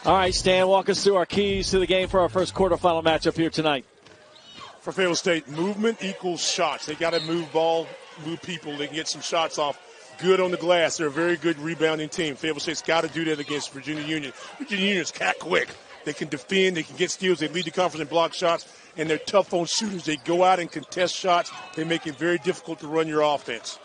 All right, Stan, walk us through our keys to the game for our first quarterfinal matchup here tonight. For Fayetteville State, movement equals shots. They got to move ball, move people. They can get some shots off. Good on the glass. They're a very good rebounding team. Fayetteville State's got to do that against Virginia Union. Virginia Union's cat quick. They can defend. They can get steals. They lead the conference in block shots, and they're tough on shooters. They go out and contest shots. They make it very difficult to run your offense.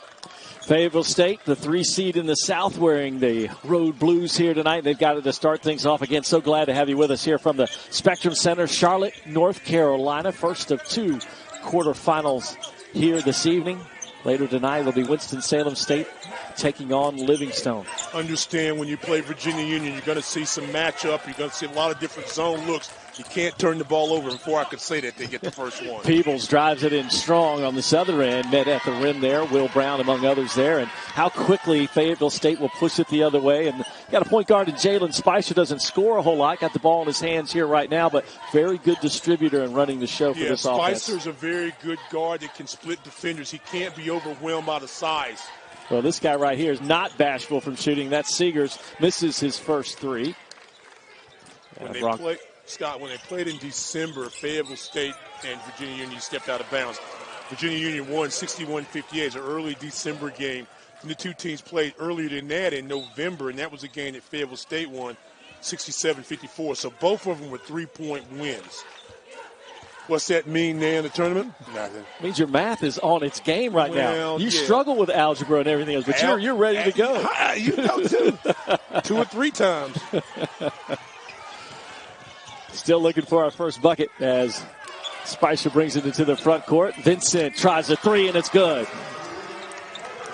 Fayetteville State, the 3 seed in the South, wearing the road blues here tonight. They've got it to start things off. Again, so glad to have you with us here from the Spectrum Center, Charlotte, North Carolina. First of 2 quarterfinals here this evening. Later tonight, it'll be Winston-Salem State taking on Livingstone. Understand when you play Virginia Union, you're going to see some matchup. You're going to see a lot of different zone looks. You can't turn the ball over. Before I could say that, they get the first one. Peebles drives it in strong on this other end. Met at the rim there. Will Brown among others there. And how quickly Fayetteville State will push it the other way. And got a point guard in Jalen Spicer. Doesn't score a whole lot. Got the ball in his hands here right now. But very good distributor and running the show for this offense. Spicer's a very good guard that can split defenders. He can't be overwhelmed by the size. Well, this guy right here is not bashful from shooting. That's Seegers. Misses his first 3. Scott, when they played in December, Fayetteville State and Virginia Union stepped out of bounds. Virginia Union won 61-58. It's an early December game. And the two teams played earlier than that in November, and that was a game that Fayetteville State won 67-54. So both of them were 3-point wins. What's that mean there in the tournament? Nothing. It means your math is on its game right now. You struggle with algebra and everything else, but you're ready to go. You know, too. 2 or 3 times. Still looking for our first bucket as Spicer brings it into the front court. Vincent tries a 3, and it's good.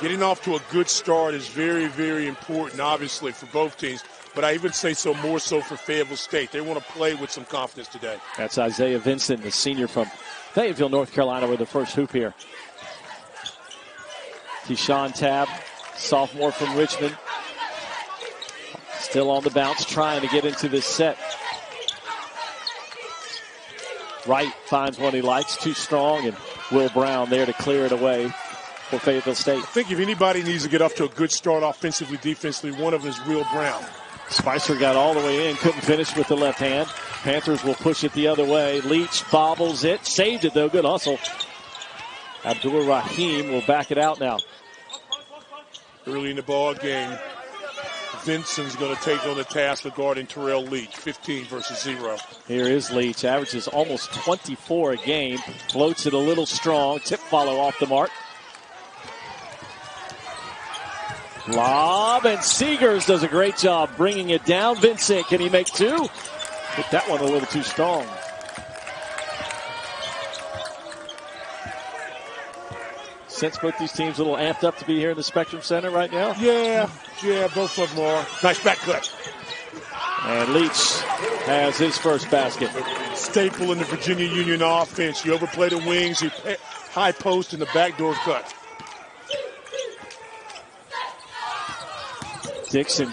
Getting off to a good start is very, very important, obviously, for both teams. But I even say so more so for Fayetteville State. They want to play with some confidence today. That's Isaiah Vincent, the senior from Fayetteville, North Carolina, with the first hoop here. Keyshawn Tabb, sophomore from Richmond. Still on the bounce, trying to get into this set. Wright finds one he likes, too strong, and Will Brown there to clear it away for Fayetteville State. I think if anybody needs to get off to a good start offensively, defensively, one of them is Will Brown. Spicer got all the way in, couldn't finish with the left hand. Panthers will push it the other way. Leach bobbles it, saved it though, good hustle. Abdul Rahim will back it out now. Early in the ball game, Vincent's going to take on the task of guarding Terrell Leach, 15 versus 0. Here is Leach, averages almost 24 a game, floats it a little strong, tip follow off the mark. Lob, and Seegers does a great job bringing it down. Vincent, can he make 2? Hit that one a little too strong. Since both these teams a little amped up to be here in the Spectrum Center right now? Yeah, both of them are. Nice back cut. And Leach has his first basket. Staple in the Virginia Union offense. You overplay the wings, you high post, and the backdoor cut.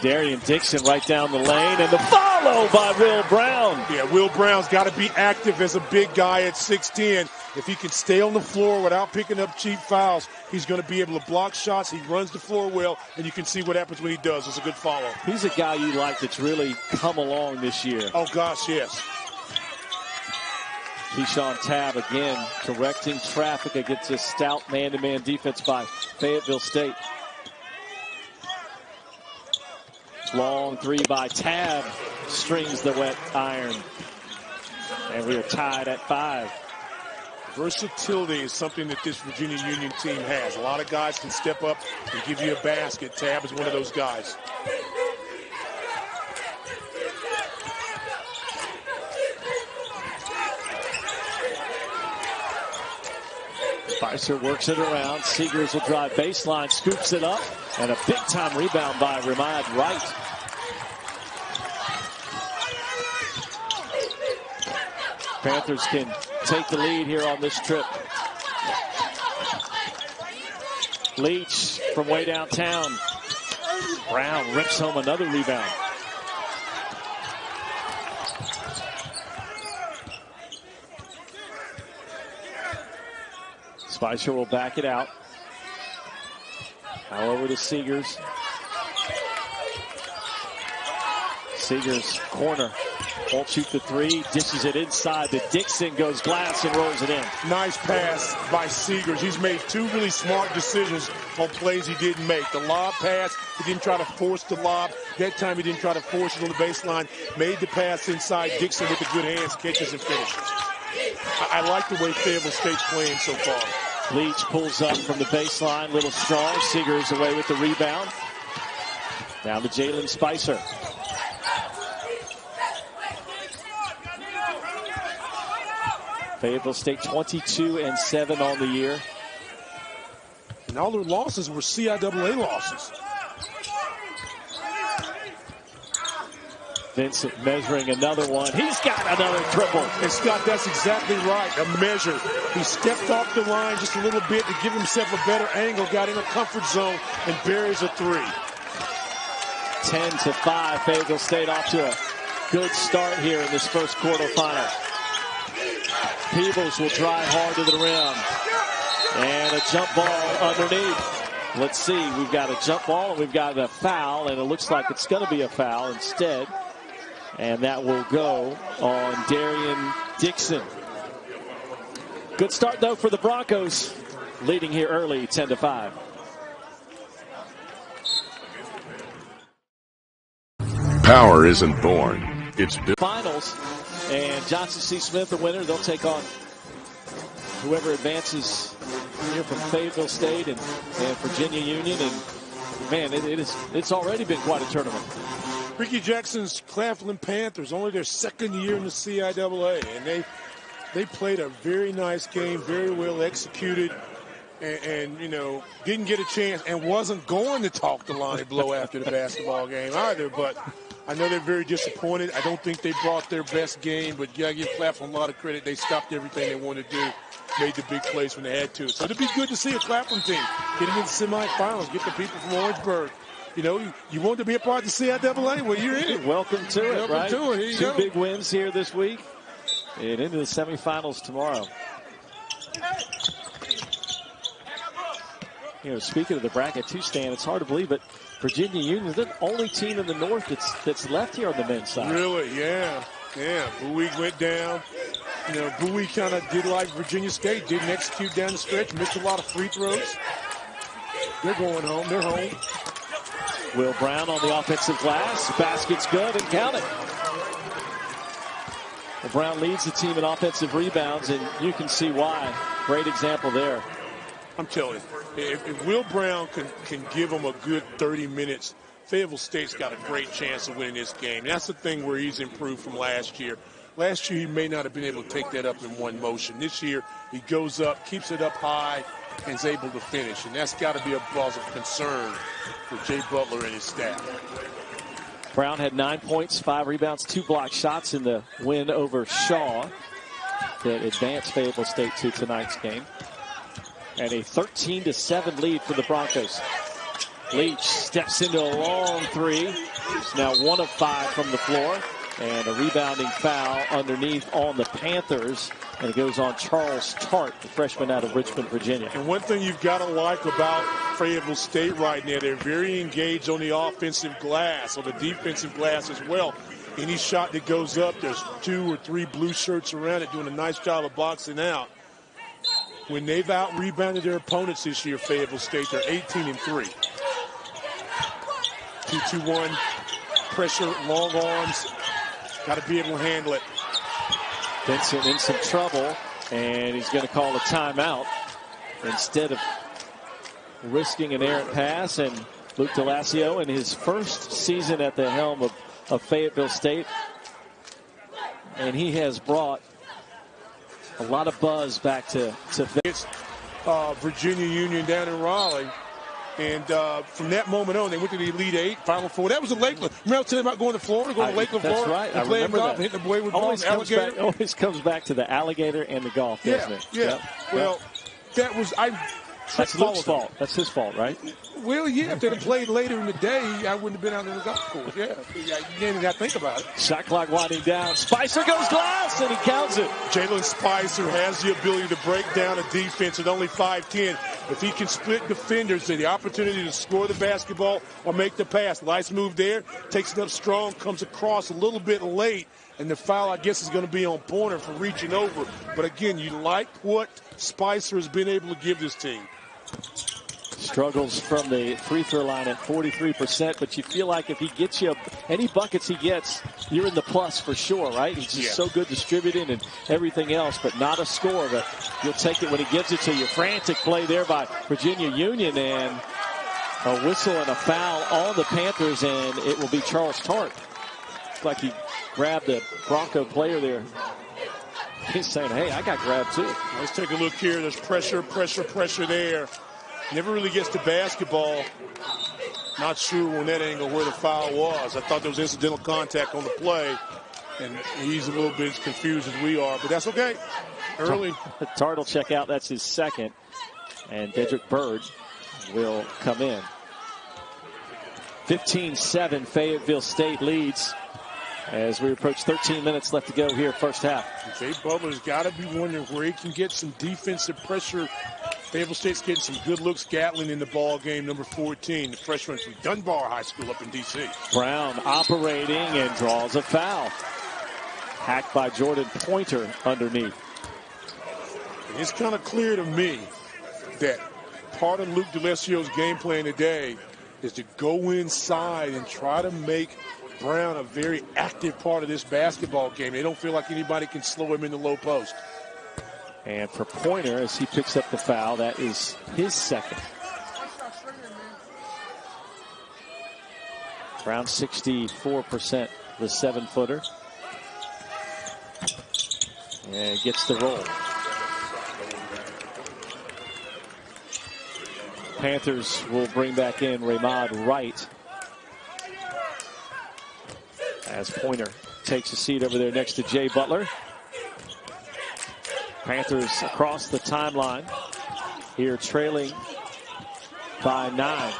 Darian Dixon right down the lane, and the follow by Will Brown. Yeah, Will Brown's got to be active as a big guy at 6'10". If he can stay on the floor without picking up cheap fouls, he's going to be able to block shots. He runs the floor well, and you can see what happens when he does. It's a good follow. He's a guy you like that's really come along this year. Oh, gosh, yes. Keyshawn Tabb again directing traffic against this stout man-to-man defense by Fayetteville State. Long 3 by Tabb strings the wet iron. And we are tied at 5. Versatility is something that this Virginia Union team has. A lot of guys can step up and give you a basket. Tabb is one of those guys. Spicer works it around. Seegers will drive baseline, scoops it up, and a big-time rebound by Ramad Wright. Panthers can take the lead here on this trip. Leach from way downtown. Brown rips home another rebound. Spicer will back it out. Now over to Seegers. Seegers corner. Won't shoot the three. Dishes it inside. The Dixon goes glass and rolls it in. Nice pass by Seegers. He's made two really smart decisions on plays he didn't make. The lob pass, he didn't try to force the lob. That time he didn't try to force it on the baseline. Made the pass inside. Dixon with the good hands, catches and finishes. I like the way Fayetteville State's playing so far. Leach pulls up from the baseline. Little strong. Seegers away with the rebound. Down to Jalen Spicer. Fayetteville State 22-7 on the year. And all their losses were CIAA losses. Vincent measuring another one. He's got another triple. And Scott, that's exactly right. A measure. He stepped off the line just a little bit to give himself a better angle, got in a comfort zone, and buries a three. 10-5. Fayetteville State off to a good start here in this first quarterfinal. Peebles will drive hard to the rim. And a jump ball underneath. Let's see. We've got a jump ball and we've got a foul. And it looks like it's going to be a foul instead. And that will go on Darian Dixon. Good start, though, for the Broncos. Leading here early, 10-5. Power isn't born. It's built. Finals. And Johnson C. Smith, the winner, they'll take on whoever advances here from Fayetteville State and Virginia Union. And, man, it's already been quite a tournament. Ricky Jackson's Claflin Panthers, only their second year in the CIAA. And they played a very nice game, very well executed. And you know, didn't get a chance and wasn't going to talk to Lonnie Blow after the basketball game either. But I know they're very disappointed. I don't think they brought their best game, but yeah, I give Claflin a lot of credit. They stopped everything they wanted to do, made the big plays when they had to. So it'd be good to see a Claflin team get into the semifinals, get the people from Orangeburg. You know, you want to be a part of the CIAA? Well, you're in it. Welcome to it, right? To it. Here you Two go. big wins here this week and into the semifinals tomorrow. You know, speaking of the bracket 2 stand, it's hard to believe, but Virginia Union is the only team in the North that's left here on the men's side. Really? Yeah. Yeah. Bowie went down. You know, Bowie kind of did like Virginia State, didn't execute down the stretch, missed a lot of free throws. They're going home. They're home. Will Brown on the offensive glass. Basket's good and count it. Well, Brown leads the team in offensive rebounds, and you can see why. Great example there. I'm telling you, if Will Brown can give them a good 30 minutes, Fayetteville State's got a great chance of winning this game. And that's the thing where he's improved from last year. Last year, he may not have been able to take that up in one motion. This year, he goes up, keeps it up high, and is able to finish. And that's got to be a cause of concern for Jay Butler and his staff. Brown had 9 points, 5 rebounds, 2 blocked shots in the win over Shaw that advanced Fayetteville State to tonight's game. And a 13-7 lead for the Broncos. Leach steps into a long three. He's now 1 of 5 from the floor. And a rebounding foul underneath on the Panthers. And it goes on Charles Tart, the freshman out of Richmond, Virginia. And one thing you've got to like about Fayetteville State right now, they're very engaged on the offensive glass, on the defensive glass as well. Any shot that goes up, there's 2 or 3 blue shirts around it doing a nice job of boxing out. When they've out-rebounded their opponents this year, Fayetteville State, they're 18-3. 2-2-1, pressure, long arms. Got to be able to handle it. Vincent in some trouble, and he's going to call a timeout instead of risking an errant pass. And Luke DeLassio, in his first season at the helm of Fayetteville State, and he has brought a lot of buzz back to It's Virginia Union down in Raleigh. And from that moment on, they went to the Elite Eight, Final Four. That was in Lakeland. Remember I was telling you about going to Florida, going to Lakeland, Florida? That's right. I remember golf, that. hitting the boy with Always balls, alligator. always comes back to the alligator and the golf, doesn't it? Yeah. Yep. Well, that was that's Luke's fault. That's his fault, right? Well, yeah, if they'd have played later in the day, I wouldn't have been out on the golf course. Yeah, you didn't even got to think about it. Shot clock winding down. Spicer goes glass, and he counts it. Jalen Spicer has the ability to break down a defense at only 5'10", If he can split defenders, the opportunity to score the basketball or make the pass. Nice move there. Takes it up strong, comes across a little bit late, and the foul, I guess, is going to be on Pointer for reaching over. But again, you like what Spicer has been able to give this team. Struggles from the free throw line at 43%, but you feel like if he gets you any buckets he gets, you're in the plus for sure, right? He's just so good distributing and everything else, but not a score. But you'll take it when he gives it to you. Frantic play there by Virginia Union, and a whistle and a foul on the Panthers, and it will be Charles Tart. Looks like he grabbed the Bronco player there. He's saying, hey, I got grabbed too. Let's take a look here. There's pressure there. Never really gets to basketball. Not sure on that angle where the foul was. I thought there was incidental contact on the play, and he's a little bit as confused as we are, but that's okay. Early. Tart will check out. That's his second, and Dedrick Bird will come in. 15-7, Fayetteville State leads as we approach 13 minutes left to go here first half. Jay Butler's got to be wondering where he can get some defensive pressure. Fayetteville State's getting some good looks. Gatlin in the ball game, number 14, the freshman from Dunbar High School up in D.C. Brown operating and draws a foul. Hacked by Jordan Pointer underneath. And it's kind of clear to me that part of Luke DeLesio's game plan today is to go inside and try to make Brown a very active part of this basketball game. They don't feel like anybody can slow him in the low post. And for Pointer, as he picks up the foul, that is his second. Brown 64%, the 7-footer. And gets the roll. Panthers will bring back in Raymond Wright as Pointer takes a seat over there next to Jay Butler. Panthers across the timeline here, trailing by 9.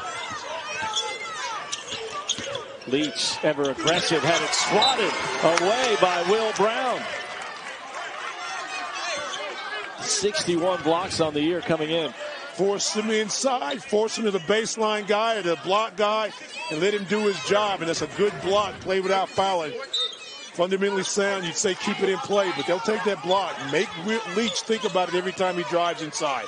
Leach, ever aggressive, had it swatted away by Will Brown. 61 blocks on the year coming in. Force him inside, force him to the baseline guy or the block guy, and let him do his job. And that's a good block, play without fouling. Fundamentally sound, you'd say keep it in play, but they'll take that block. Make Leach think about it every time he drives inside.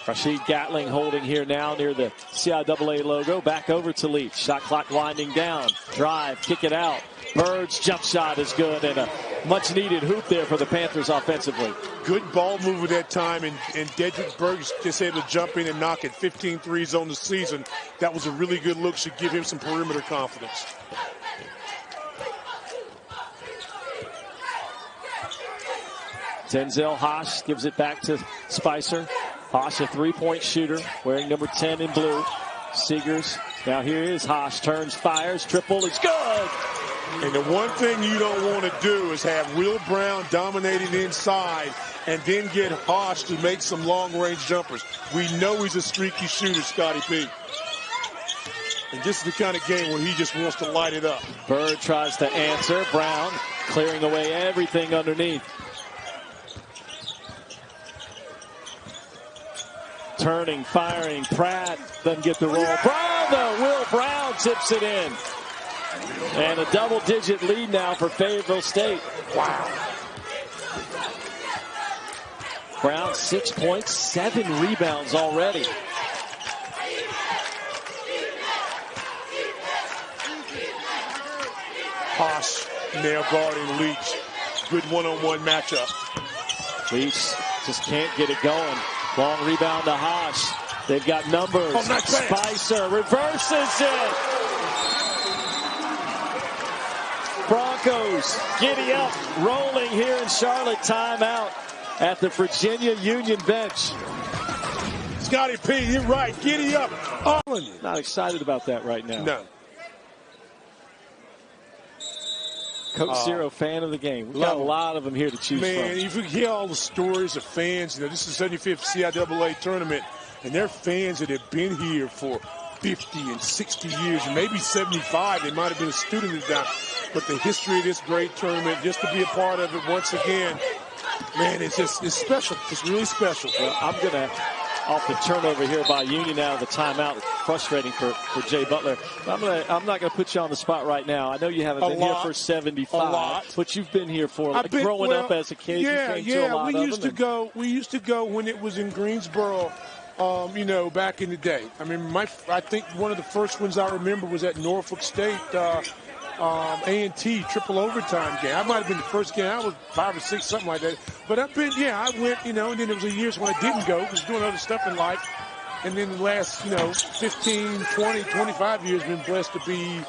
Rashid Gatling holding here now near the CIAA logo. Back over to Leach. Shot clock winding down. Drive, kick it out. Bird's jump shot is good, and a much-needed hoop there for the Panthers offensively. Good ball move at that time, and Dedrick Bird's just able to jump in and knock it. 15 threes on the season. That was a really good look. Should give him some perimeter confidence. Denzel Hosh gives it back to Spicer. Hosh, a three-point shooter, wearing number 10 in blue. Seegers. Now here is Hosh. Turns, fires, triple. It's good. And the one thing you don't want to do is have Will Brown dominating inside and then get Hosh to make some long-range jumpers. We know he's a streaky shooter, Scotty P. And this is the kind of game where he just wants to light it up. Bird tries to answer. Brown clearing away everything underneath. Turning, firing, Pratt doesn't get the roll. Brown, though, Will Brown tips it in. And a double-digit lead now for Fayetteville State. Wow. Brown, 6 points, 7 rebounds already. Hosh now guarding Leach. Good one-on-one matchup. Leach just can't get it going. Long rebound to Hosh. They've got numbers. Oh, nice Spicer reverses it. Broncos giddy up, rolling here in Charlotte. Timeout at the Virginia Union bench. Scotty P, you're right. Giddy up. Not excited about that right now. No. Coach Zero, fan of the game. We've got a lot of them here to choose from. Man, if you hear all the stories of fans, this is the 75th CIAA tournament, and they're fans that have been here for 50 and 60 years, and maybe 75. They might have been a student at that. But the history of this great tournament, just to be a part of it once again, man, it's special. It's really special. Well, I'm going to off the turnover here by Union out of the timeout. It's frustrating for Jay Butler. I'm not going to put you on the spot right now. I know you haven't been here for 75, but you've been here for growing up as a kid. We used to go when it was in Greensboro. Back in the day. I mean, I think one of the first ones I remember was at Norfolk State. A&T triple overtime game. I might have been the first game. I was 5 or 6, something like that. But I went, and then there was a years when I didn't go because doing other stuff in life. And then the last, 15, 20, 25 years, been blessed to be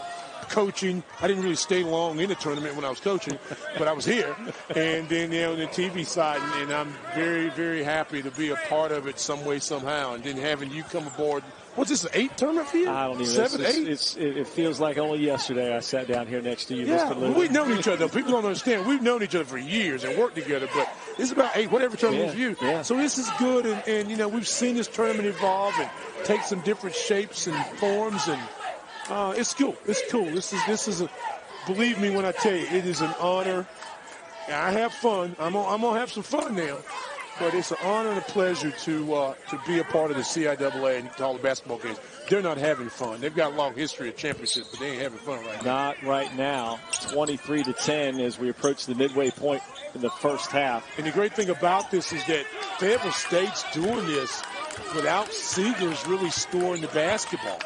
coaching. I didn't really stay long in the tournament when I was coaching, but I was here. And then, on the TV side, and I'm very, very happy to be a part of it some way, somehow. And then having you come aboard. What's this, an 8 tournament for you? I don't even. 7, 8? It feels like only yesterday I sat down here next to you, yeah, Mr. Lou. We've known each other. People don't understand. We've known each other for years and worked together, but it's about 8, whatever tournament for you. Yeah. So this is good, and we've seen this tournament evolve and take some different shapes and forms, and it's cool. It's cool. This is believe me when I tell you, it is an honor. I have fun. I'm gonna have some fun now. But it's an honor and a pleasure to be a part of the CIAA and all the basketball games. They're not having fun. They've got a long history of championships, but they ain't having fun right now. Not right now. 23-10 as we approach the midway point in the first half. And the great thing about this is that Fayetteville State's doing this without Seegers really scoring the basketball.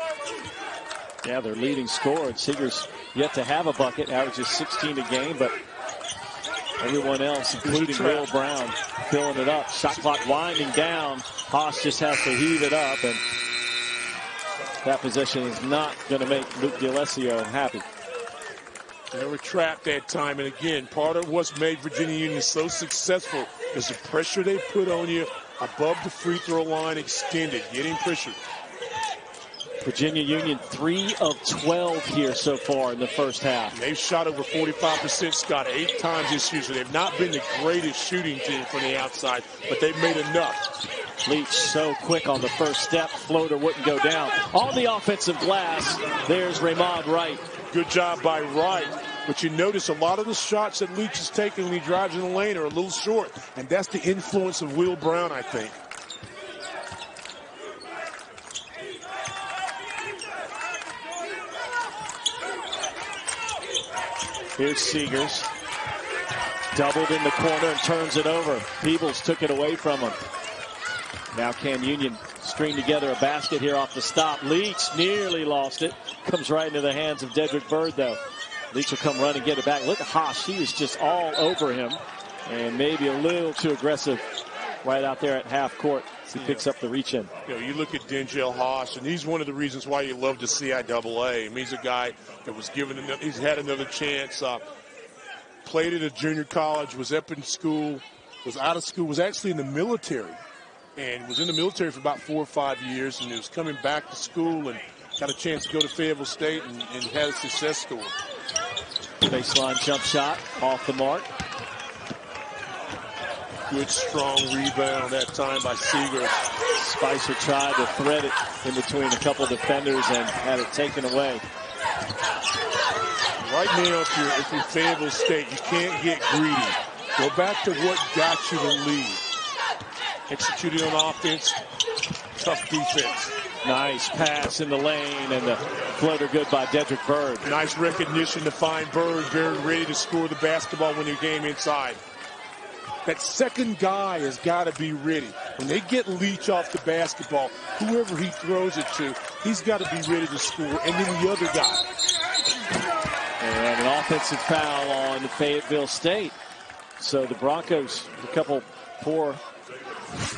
Yeah, their leading scorer. And Seegers yet to have a bucket, averages 16 a game, but everyone else, including Will Brown, filling it up. Shot clock winding down. Haas just has to heave it up, and that possession is not going to make Luke D'Alessio happy. They were trapped that time, and again, part of what's made Virginia Union so successful is the pressure they put on you above the free throw line extended, getting pressure. Virginia Union 3 of 12 here so far in the first half. They've shot over 45%, Scott, 8 times this year, so they've not been the greatest shooting team from the outside, but they've made enough. Leach so quick on the first step. Floater wouldn't go down. On the offensive glass, there's Raymond Wright. Good job by Wright. But you notice a lot of the shots that Leach is taking when he drives in the lane are a little short, and that's the influence of Will Brown, I think. Here's Seegers. Doubled in the corner and turns it over. Peebles took it away from him. Now can Union string together a basket here off the stop. Leach nearly lost it. Comes right into the hands of Dedrick Bird, though. Leach will come run and get it back. Look at Haas. She is just all over him. And maybe a little too aggressive right out there at half court. He picks up the reach in. You look at Denzel Haas, and he's one of the reasons why you love the CIAA. I mean, he's a guy that was he's had another chance. Played at a junior college, was up in school, was out of school, was actually in the military, and was in the military for about 4 or 5 years, and he was coming back to school and got a chance to go to Fayetteville State and had a success story. Baseline jump shot off the mark. Good, strong rebound that time by Seegers. Spicer tried to thread it in between a couple defenders and had it taken away. Right now, if you're Fayetteville State, you can't get greedy. Go back to what got you the lead. Executing on offense, tough defense. Nice pass in the lane, and the floater good by Dedrick Bird. Nice recognition to find Bird, very ready to score the basketball when you game inside. That second guy has got to be ready. When they get Leach off the basketball, whoever he throws it to, he's got to be ready to score, and then the other guy. And an offensive foul on Fayetteville State. So the Broncos, a couple poor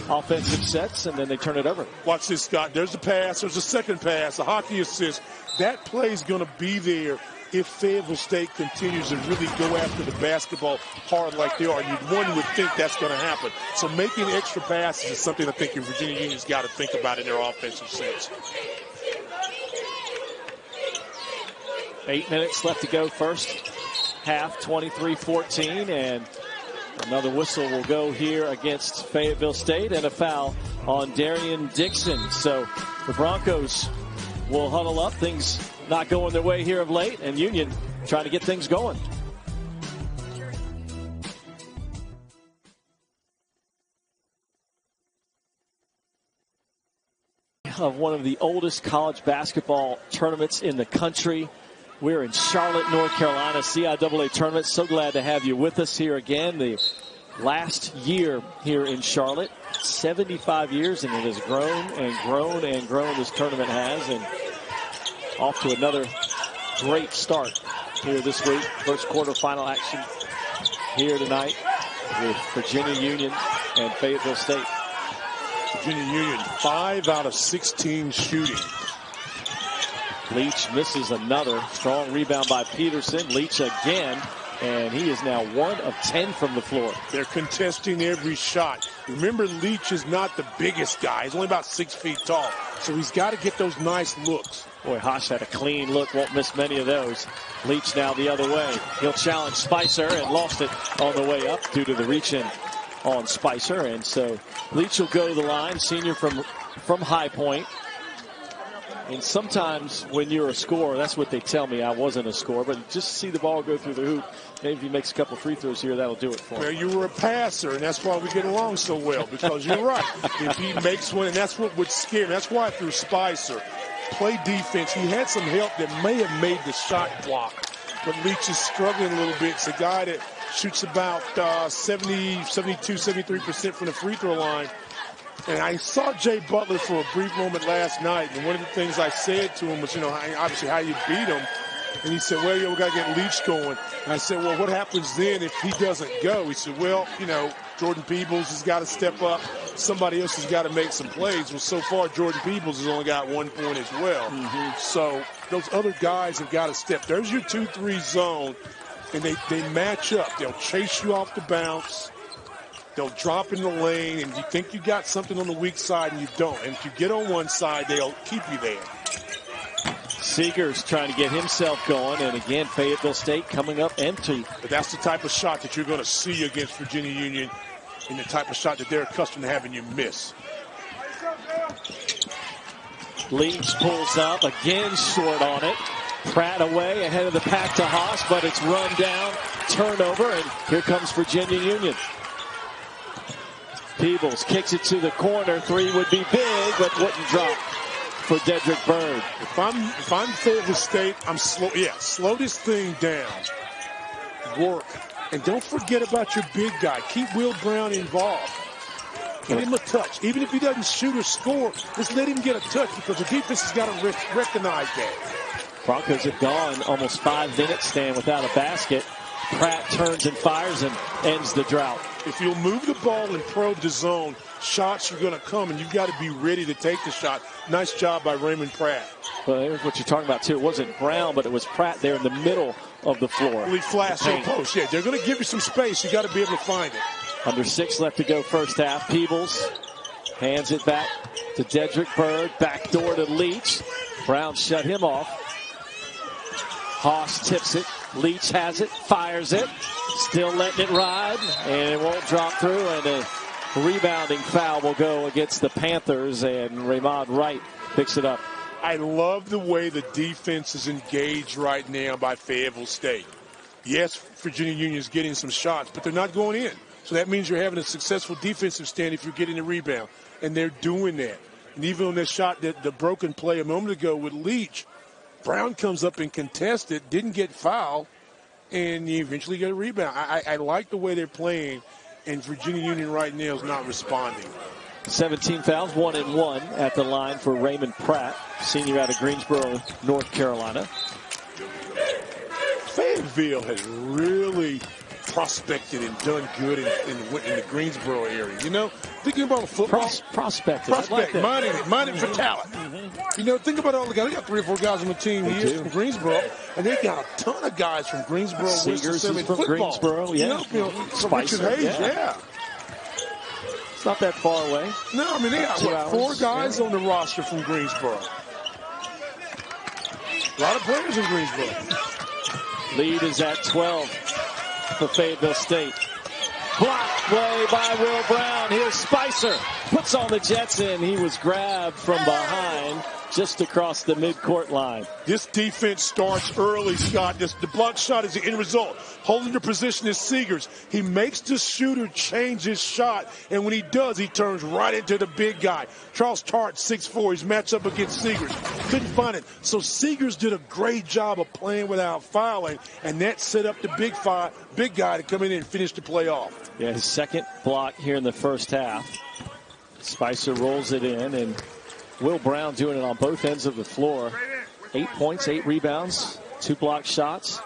offensive sets, and then they turn it over. Watch this, Scott. There's a pass. There's a second pass, a hockey assist. That play's going to be there if Fayetteville State continues to really go after the basketball hard like they are. One would think that's going to happen. So making extra passes is something I think your Virginia Union's got to think about in their offensive sense. 8 minutes left to go first half, 23-14, and another whistle will go here against Fayetteville State and a foul on Darian Dixon. So the Broncos will huddle up. Things not going their way here of late, and Union trying to get things going. of one of the oldest college basketball tournaments in the country. We're in Charlotte, North Carolina, CIAA tournament. So glad to have you with us here again. The last year here in Charlotte, 75 years, and it has grown and grown and grown, this tournament has, and off to another great start here this week. First quarterfinal action here tonight with Virginia Union and Fayetteville State. Virginia Union 5 out of 16 shooting. Leach misses another. Strong rebound by Peterson. Leach again, and he is now 1 of 10 from the floor. They're contesting every shot. Remember, Leach is not the biggest guy. He's only about 6 feet tall, so he's got to get those nice looks. Boy, Hosh had a clean look. Won't miss many of those. Leach now the other way. He'll challenge Spicer and lost it on the way up due to the reach-in on Spicer. And so Leach will go to the line, senior from High Point. And sometimes when you're a scorer, that's what they tell me. I wasn't a scorer, but just see the ball go through the hoop. Maybe if he makes a couple free throws here, that'll do it for him. Well, you were a passer, and that's why we get along so well, because you're right. If he makes one, and that's what would scare him. That's why through Spicer, play defense. He had some help that may have made the shot block, but Leach is struggling a little bit. It's a guy that shoots about 72, 73% from the free throw line. And I saw Jay Butler for a brief moment last night, and one of the things I said to him was, obviously how you beat him. And he said, well, we got to get Leach going. And I said, well, what happens then if he doesn't go? He said, well, Jordan Peebles has got to step up. Somebody else has got to make some plays. Well, so far, Jordan Peebles has only got 1 point as well. So those other guys have got to step. There's your 2-3 zone, and they match up. They'll chase you off the bounce. They'll drop in the lane, and you think you got something on the weak side, and you don't. And if you get on one side, they'll keep you there. Seeger's trying to get himself going, and again, Fayetteville State coming up empty. But that's the type of shot that you're going to see against Virginia Union, and the type of shot that they're accustomed to having you miss. Leach pulls up, again short on it. Pratt away ahead of the pack to Haas, but it's run down, turnover, and here comes Virginia Union. Peebles kicks it to the corner. 3 would be big, but wouldn't drop for Dedrick Bird. If I'm Fayetteville State, I'm slow. Yeah, slow this thing down. Work. And don't forget about your big guy. Keep Will Brown involved. Give him a touch. Even if he doesn't shoot or score, just let him get a touch, because the defense has got to recognize that. Broncos have gone almost 5 minutes, stand without a basket. Pratt turns and fires and ends the drought. If you'll move the ball and probe the zone, shots are going to come, and you've got to be ready to take the shot. Nice job by Raymond Pratt. Well, here's what you're talking about, too. It wasn't Brown, but it was Pratt there in the middle of the floor. Really flash your post. Yeah, they're going to give you some space. You got to be able to find it. Under 6 left to go first half. Peebles hands it back to Dedrick Bird. Backdoor to Leach. Brown shut him off. Haas tips it. Leach has it, fires it, still letting it ride, and it won't drop through, and a rebounding foul will go against the Panthers, and Raymond Wright picks it up. I love the way the defense is engaged right now by Fayetteville State. Yes, Virginia Union is getting some shots, but they're not going in. So that means you're having a successful defensive stand if you're getting a rebound, and they're doing that. And even on this shot, the broken play a moment ago with Leach, Brown comes up and contested, didn't get fouled, and you eventually get a rebound. I like the way they're playing, and Virginia Union right now is not responding. 17 fouls, 1 and 1 at the line for Raymond Pratt, senior out of Greensboro, North Carolina. Fayetteville has really prospected and done good in the Greensboro area. Thinking about football. Prospect, mining for talent. Think about all the guys. They got 3 or 4 guys on the team here from Greensboro, and they got a ton of guys from Greensboro. Seegers is from Greensboro, yeah. Spicer, Hayes, yeah. It's not that far away. No, they got 4 guys on the roster from Greensboro. A lot of players in Greensboro. Lead is at 12 for Fayetteville State. Block play by Will Brown. Here's Spicer. Puts on the Jetson. He was grabbed from behind just across the midcourt line. This defense starts early, Scott. The block shot is the end result. Holding the position is Seegers. He makes the shooter change his shot, and when he does, he turns right into the big guy. Charles Tart, 6'4", he's matched up against Seegers. Couldn't find it. So Seegers did a great job of playing without fouling, and that set up the big guy to come in and finish the play off. Yeah, his second block here in the first half. Spicer rolls it in, and Will Brown doing it on both ends of the floor. 8 points, 8 rebounds, 2 block shots.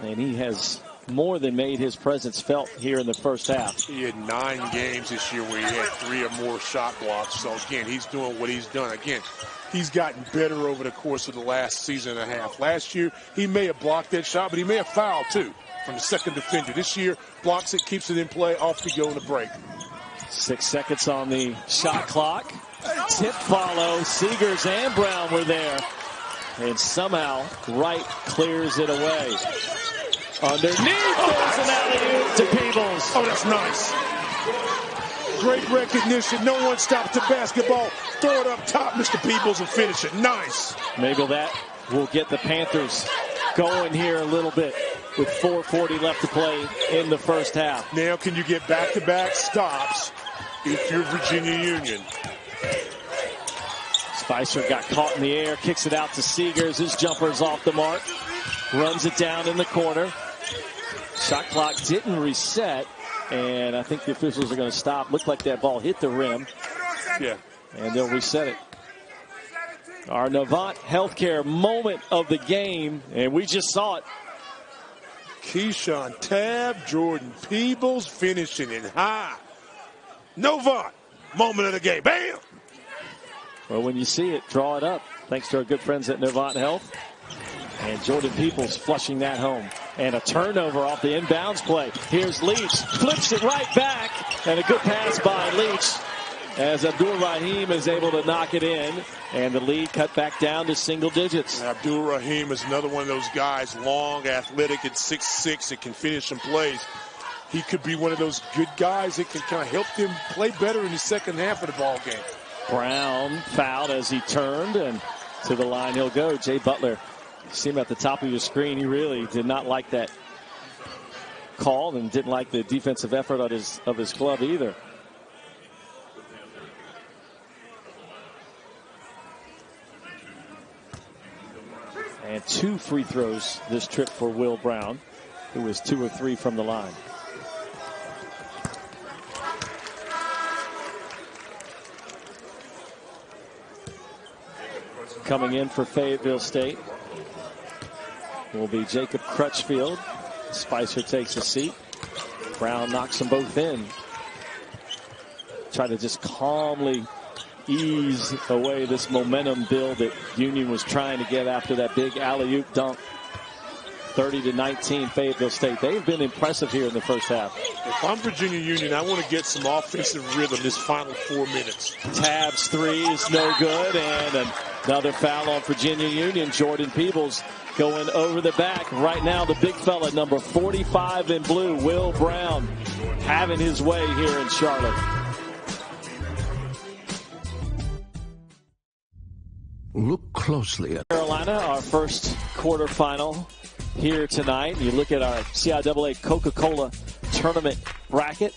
And he has more than made his presence felt here in the first half. He had 9 games this year where he had 3 or more shot blocks. So, again, he's doing what he's done. Again, he's gotten better over the course of the last season and a half. Last year, he may have blocked that shot, but he may have fouled, too, from the second defender. This year, blocks it, keeps it in play, off to go in the break. 6 seconds on the shot clock. Tip follow. Seegers and Brown were there. And somehow Wright clears it away. Underneath, there's an alley-oop to Peebles. Oh, that's nice. Great recognition. No one stops the basketball. Throw it up top, Mr. Peebles, and finish it. Nice. Maybe that will get the Panthers going here a little bit with 4:40 left to play in the first half. Now, can you get back-to-back stops if you're Virginia Union? Spicer got caught in the air, kicks it out to Seegers. His jumper's off the mark. Runs it down in the corner. Shot clock didn't reset, and I think the officials are going to stop. Looked like that ball hit the rim. Yeah. And they'll reset it. Our Novant Healthcare moment of the game, and we just saw it. Keyshawn Tabb, Jordan Peebles finishing it high. Novant moment of the game. Bam! Well, when you see it, draw it up. Thanks to our good friends at Novant Health. And Jordan Peebles flushing that home. And a turnover off the inbounds play. Here's Leach. Flips it right back. And a good pass by Leach as Abdul Rahim is able to knock it in. And the lead cut back down to single digits. Abdul Rahim is another one of those guys, long, athletic, at 6'6", that can finish some plays. He could be one of those good guys that can kind of help them play better in the second half of the ball game. Brown fouled as he turned, and to the line he'll go. Jay Butler, you see him at the top of your screen. He really did not like that call and didn't like the defensive effort of his club either. And 2 free throws this trip for Will Brown, who was 2 of 3 from the line. Coming in for Fayetteville State will be Jacob Crutchfield. Spicer takes a seat. Brown knocks them both in. Try to just calmly ease away this momentum build that Union was trying to get after that big alley-oop dunk. 30-19 Fayetteville State. They've been impressive here in the first half. If I'm Virginia Union, I want to get some offensive rhythm this final 4 minutes. Tabb's 3 is no good, and another foul on Virginia Union. Jordan Peebles going over the back. Right now, the big fella, number 45 in blue, Will Brown, having his way here in Charlotte. Look closely at Carolina, our first quarterfinal here tonight. You look at our CIAA Coca-Cola tournament bracket.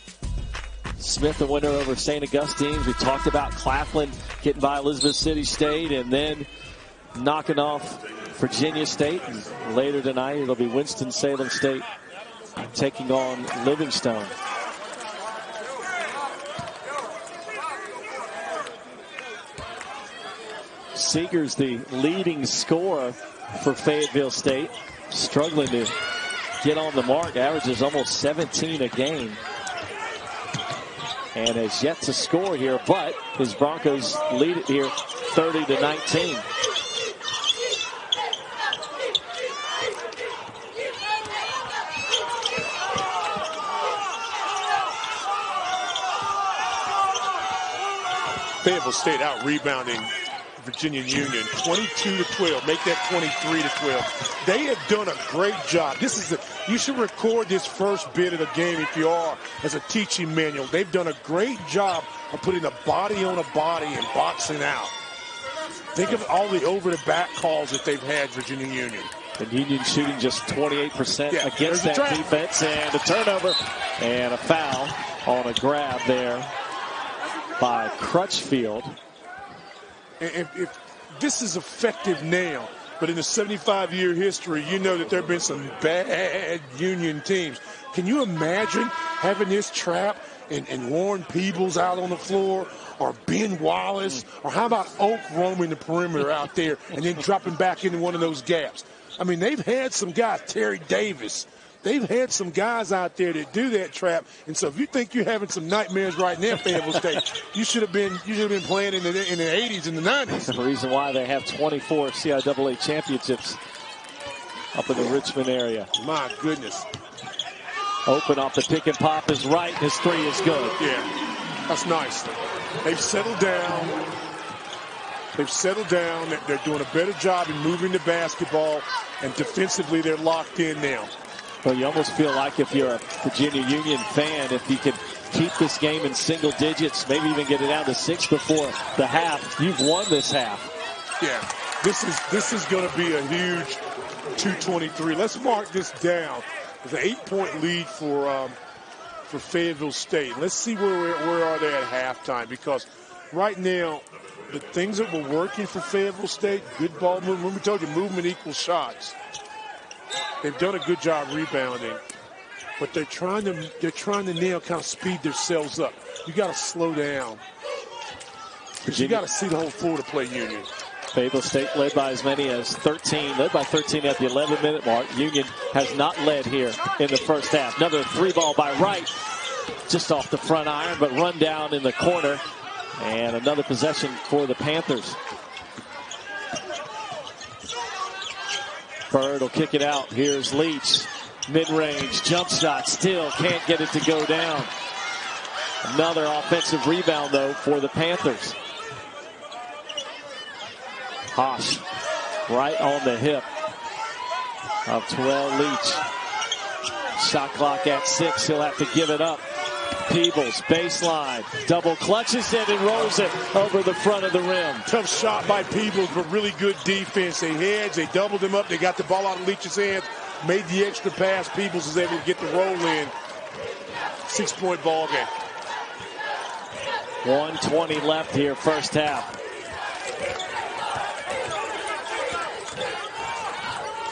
Smith, the winner over St. Augustine's. We talked about Claflin getting by Elizabeth City State and then knocking off Virginia State. And later tonight, it'll be Winston-Salem State taking on Livingstone. Seegers, the leading scorer for Fayetteville State, struggling to get on the mark. Averages almost 17 a game. And has yet to score here, but his Broncos lead it here 30-19. Fayetteville State out rebounding Virginia Union, 22-12. Make that 23-12. They have done a great job. You should record this first bit of the game if you are as a teaching manual. They've done a great job of putting a body on a body and boxing out. Think of all the over-the-back calls that they've had, Virginia Union. And Union shooting just 28% against that defense, and a turnover and a foul on a grab there by Crutchfield. If this is effective now, but in the 75-year history, you know that there have been some bad Union teams. Can you imagine having this trap and Warren Peebles out on the floor, or Ben Wallace, or how about Oak roaming the perimeter out there and then dropping back into one of those gaps? I mean, they've had some guys, Terry Davis. They've had some guys out there that do that trap. And so if you think you're having some nightmares right now, Fayetteville State, you should have been playing in the 80s and the 90s. That's the reason why they have 24 CIAA championships up in the Richmond area. My goodness. Open off the pick and pop is right. His three is good. Yeah, that's nice. They've settled down. They're doing a better job in moving the basketball, and defensively they're locked in now. Well, you almost feel like if you're a Virginia Union fan, if you could keep this game in single digits, maybe even get it down to 6 before the half, you've won this half. Yeah, this is going to be a huge 223. Let's mark this down. It's an 8-point lead for Fayetteville State. Let's see where are they at halftime, because right now the things that were working for Fayetteville State, good ball movement. Remember, we told you movement equals shots. They've done a good job rebounding, but they're trying to now kind of speed themselves up. You got to slow down, because you got to see the whole floor to play Union. Fayetteville State led by as many as 13, led by 13 at the 11-minute mark. Union has not led here in the first half. Another three ball by Wright, just off the front iron, but run down in the corner. And another possession for the Panthers. Bird will kick it out. Here's Leach. Mid-range jump shot. Still can't get it to go down. Another offensive rebound, though, for the Panthers. Hosh right on the hip of Terrell Leach. Shot clock at 6. He'll have to give it up. Peebles, baseline, double clutches it and rolls it over the front of the rim. Tough shot by Peebles, but really good defense. They hedged, they doubled him up, they got the ball out of Leach's hands, made the extra pass. Peebles is able to get the roll in. 6-point ball game. 1:20 left here, first half.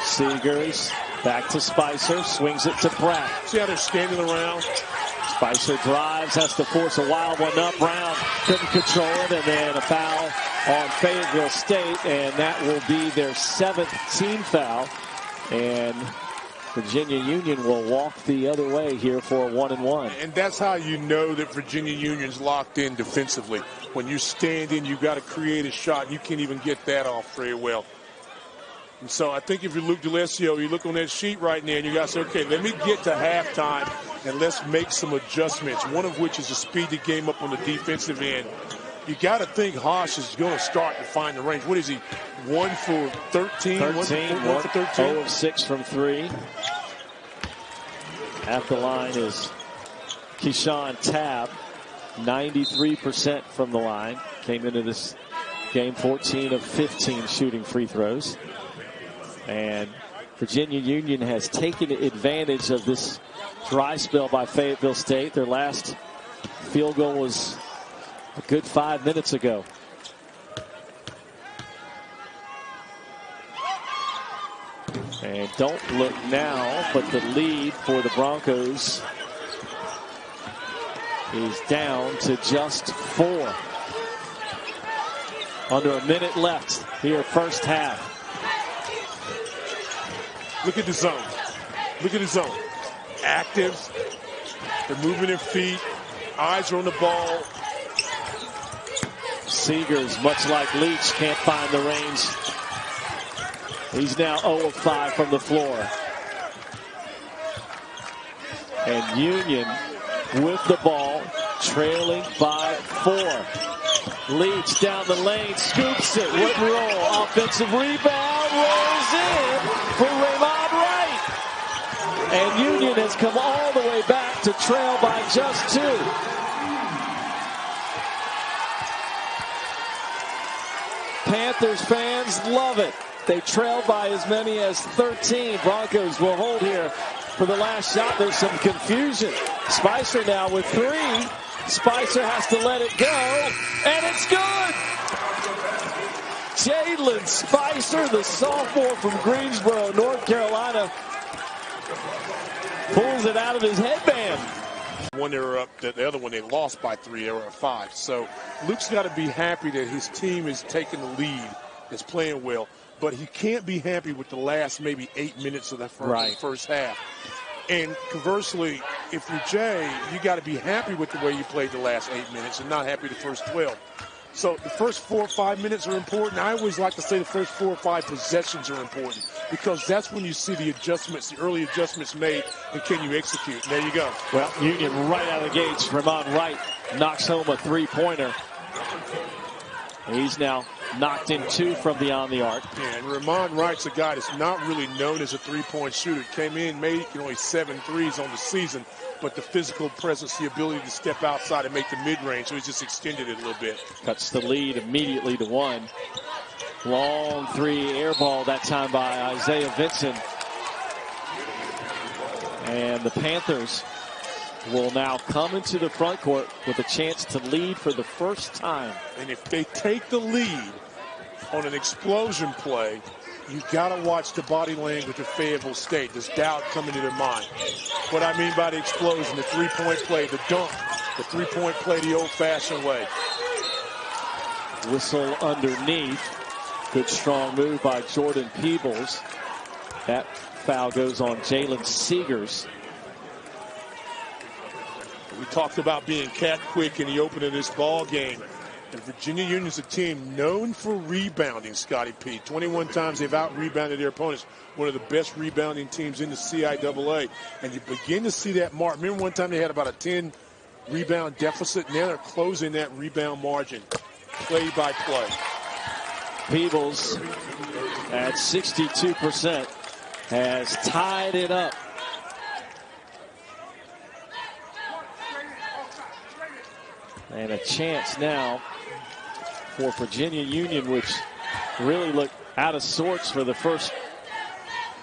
Seegers back to Spicer, swings it to Pratt. See how they're standing around? Spicer drives, has to force a wild one up. Brown couldn't control it, and then a foul on Fayetteville State, and that will be their 7th team foul. And Virginia Union will walk the other way here for a 1-and-1. And that's how you know that Virginia Union's locked in defensively. When you stand in, you've got to create a shot. You can't even get that off very well. And so I think if you're Luke DeLessio, you look on that sheet right now and you got to say, okay, let me get to halftime and let's make some adjustments, one of which is to speed the game up on the defensive end. You got to think Hosh is going to start to find the range. What is he, 1 for 13? 13, 1 for 13? 0 of 6 from 3. At the line is Keyshawn Tabb, 93% from the line. Came into this game 14 of 15 shooting free throws. And Virginia Union has taken advantage of this dry spell by Fayetteville State. Their last field goal was a good 5 minutes ago. And don't look now, but the lead for the Broncos is down to just 4. Under a minute left here, first half. Look at the zone. Look at the zone. Active. They're moving their feet. Eyes are on the ball. Seegers, much like Leach, can't find the range. He's now 0 of 5 from the floor. And Union with the ball, trailing by 4. Leach down the lane, scoops it, wouldn't roll. Offensive rebound, rolls in for Raymond Wright. And Union has come all the way back to trail by just 2. Panthers fans love it. They trailed by as many as 13. Broncos will hold here for the last shot. There's some confusion. Spicer now with 3. Spicer has to let it go, and it's good. Jalen Spicer, the sophomore from Greensboro, North Carolina, pulls it out of his headband. One they were up, the other one they lost by 3. They were at 5. So Luke's got to be happy that his team is taking the lead, is playing well. But he can't be happy with the last maybe 8 minutes of the first half. And conversely, if you're Jay, you got to be happy with the way you played the last 8 minutes and not happy the first 12. So the first 4 or 5 minutes are important. I always like to say the first 4 or 5 possessions are important because that's when you see the adjustments, the early adjustments made, and can you execute. And there you go. Well, Union right out of the gates. Raymond Wright knocks home a 3-pointer. He's now knocked in 2 from beyond the arc. Yeah, and Raymond Wright's a guy that's not really known as a 3-point shooter. Came in, made only 7 threes on the season, but the physical presence, the ability to step outside and make the mid-range, so he's just extended it a little bit. Cuts the lead immediately to 1. Long 3 air ball that time by Isaiah Vincent. And the Panthers will now come into the front court with a chance to lead for the first time. And if they take the lead on an explosion play, you've got to watch the body language of Fayetteville State. There's doubt coming to their mind. What I mean by the explosion, the 3-point play, the dunk, the 3-point play the old-fashioned way. Whistle underneath. Good strong move by Jordan Peebles. That foul goes on Jalen Seegers. We talked about being cat quick in the opening of this ball game. And Virginia Union's a team known for rebounding, Scotty P. 21 times they've out-rebounded their opponents. One of the best rebounding teams in the CIAA. And you begin to see that mark. Remember one time they had about a 10-rebound deficit? Now they're closing that rebound margin. Play by play. Peebles at 62% has tied it up. And a chance now for Virginia Union, which really looked out of sorts for the first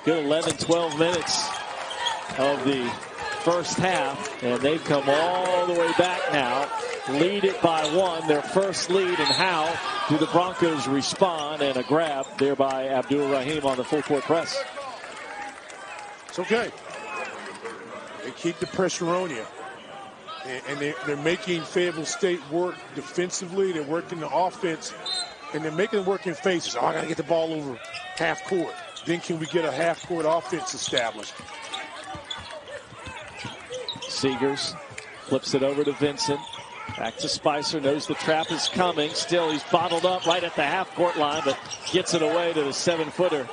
good 11, 12 minutes of the first half. And they've come all the way back now. Lead it by 1, their first lead. And how do the Broncos respond? And a grab there by Abdul Rahim on the full court press. It's okay. They keep the pressure on you. And they're making Fayetteville State work defensively. They're working the offense. And they're making it work in phases. Oh, I got to get the ball over half court. Then can we get a half court offense established? Seegers flips it over to Vincent. Back to Spicer. Knows the trap is coming. Still, he's bottled up right at the half court line, but gets it away to the 7-footer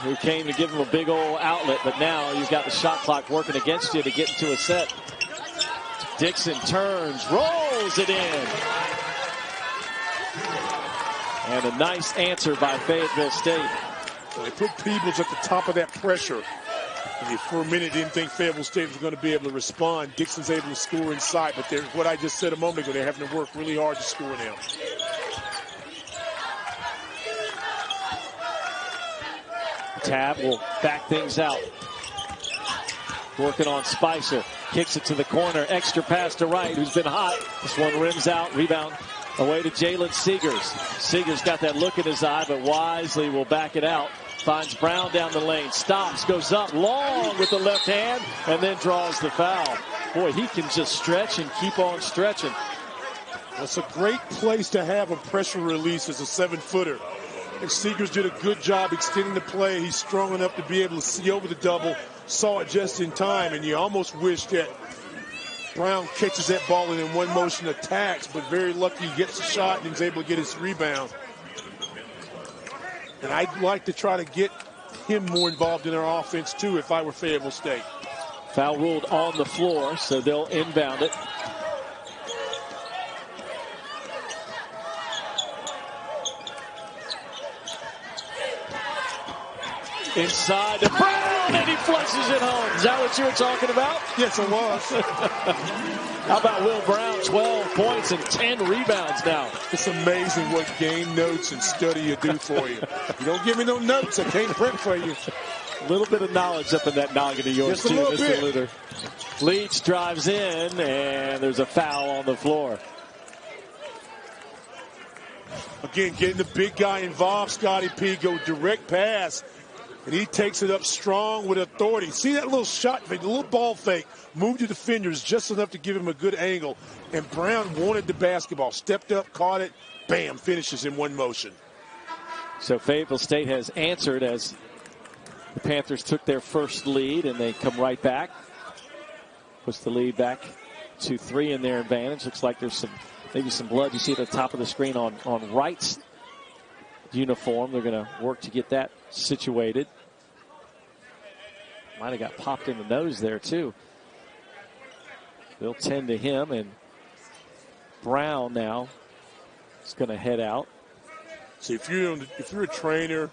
who came to give him a big old outlet. But now you've got the shot clock working against you to get into a set. Dixon turns, rolls it in. And a nice answer by Fayetteville State. So they put Peebles at the top of that pressure. And you, for a minute, didn't think Fayetteville State was going to be able to respond. Dixon's able to score inside, but what I just said a moment ago, they're having to work really hard to score now. Tab will back things out. Working on Spicer. Kicks it to the corner. Extra pass to Wright, who's been hot. This one rims out. Rebound away to Jalen Seegers. Seegers got that look in his eye, but wisely will back it out. Finds Brown down the lane. Stops, goes up long with the left hand, and then draws the foul. Boy, he can just stretch and keep on stretching. That's a great place to have a pressure release as a 7-footer. And Seegers did a good job extending the play. He's strong enough to be able to see over the double. Saw it just in time, and you almost wish that Brown catches that ball and in one motion attacks, but very lucky he gets a shot and is able to get his rebound. And I'd like to try to get him more involved in our offense, too, if I were Fayetteville State. Foul ruled on the floor, so they'll inbound it. Inside to Brown, and he flushes it home. Is that what you were talking about? Yes, it was. How about Will Brown? 12 points and 10 rebounds now. It's amazing what game notes and study will do for you. You don't give me no notes, I can't print for you. A little bit of knowledge up in that noggin of yours, Just too, a little Mr. bit. Luther. Leach drives in, and there's a foul on the floor. Again, getting the big guy involved, Scotty P. Go direct pass, and he takes it up strong with authority. See that little shot fake, the little ball fake, moved the defenders just enough to give him a good angle. And Brown wanted the basketball, stepped up, caught it, bam, finishes in one motion. So Fayetteville State has answered as the Panthers took their first lead, and they come right back. Puts the lead back to 3 in their advantage. Looks like there's maybe some blood you see at the top of the screen on Wright's uniform. They're going to work to get that situated. Might have got popped in the nose there, too. They'll tend to him, and Brown now is going to head out. See, if you're a trainer,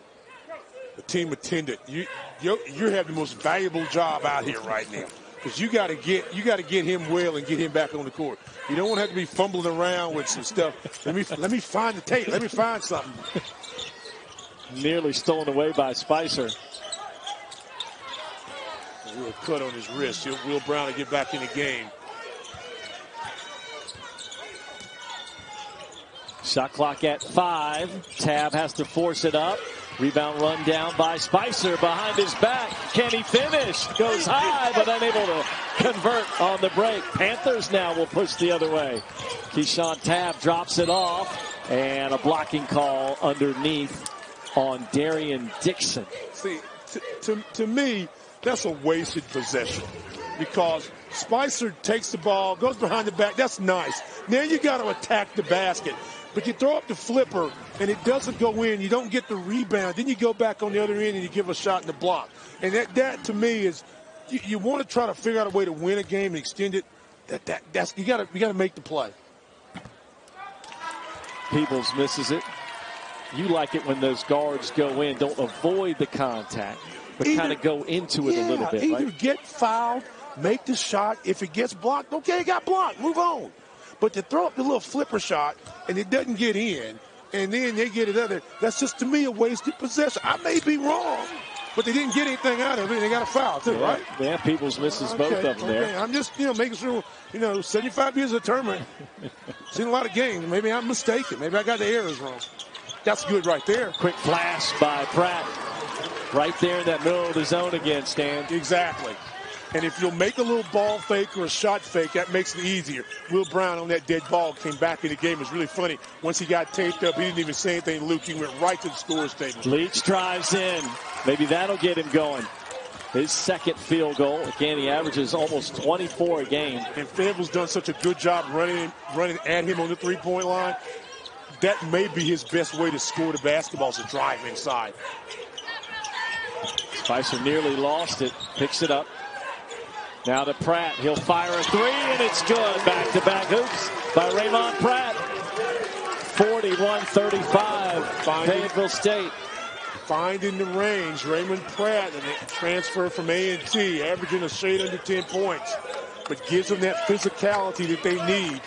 a team attendant, you have the most valuable job out here right now, because you got to get him well and get him back on the court. You don't want to have to be fumbling around with some stuff. Let me find the tape. Let me find something. Nearly stolen away by Spicer. A little cut on his wrist. Will Brown will get back in the game. Shot clock at 5. Tab has to force it up. Rebound run down by Spicer behind his back. Can he finish? Goes high, but unable to convert on the break. Panthers now will push the other way. Keyshawn Tab drops it off, and a blocking call underneath on Darian Dixon. See, to me, that's a wasted possession, because Spicer takes the ball, goes behind the back. That's nice. Now you got to attack the basket. But you throw up the flipper, and it doesn't go in. You don't get the rebound. Then you go back on the other end, and you give a shot in the block. And that to me, is you want to try to figure out a way to win a game and extend it. That's you got to make the play. Peebles misses it. You like it when those guards go in, don't avoid the contact, but kind of go into it a little bit, either right? get fouled, make the shot. If it gets blocked, okay, it got blocked. Move on. But to throw up the little flipper shot and it doesn't get in, and then they get it other, that's just, to me, a wasted possession. I may be wrong, but they didn't get anything out of it, and they got a foul, too, right? Yeah, Peebles misses both of them there. I'm just, making sure, 75 years of the tournament, seen a lot of games. Maybe I'm mistaken. Maybe I got the errors wrong. That's good right there. Quick flash by Pratt. Right there in that middle of the zone again, Stan. Exactly. And if you'll make a little ball fake or a shot fake, that makes it easier. Will Brown on that dead ball came back in the game. It was really funny. Once he got taped up, he didn't even say anything to Luke. He went right to the scorer's table. Leach drives in. Maybe that'll get him going. His second field goal. Again, he averages almost 24 a game. And Fayetteville's done such a good job running at him on the three-point line. That may be his best way to score the basketball, is to drive inside. Spicer nearly lost it. Picks it up. Now to Pratt. He'll fire a 3, and it's good. Back-to-back hoops by Raymond Pratt. 41-35, Fayetteville State. Finding the range, Raymond Pratt, and it transfer from A&T, averaging a shade under 10 points, but gives them that physicality that they need.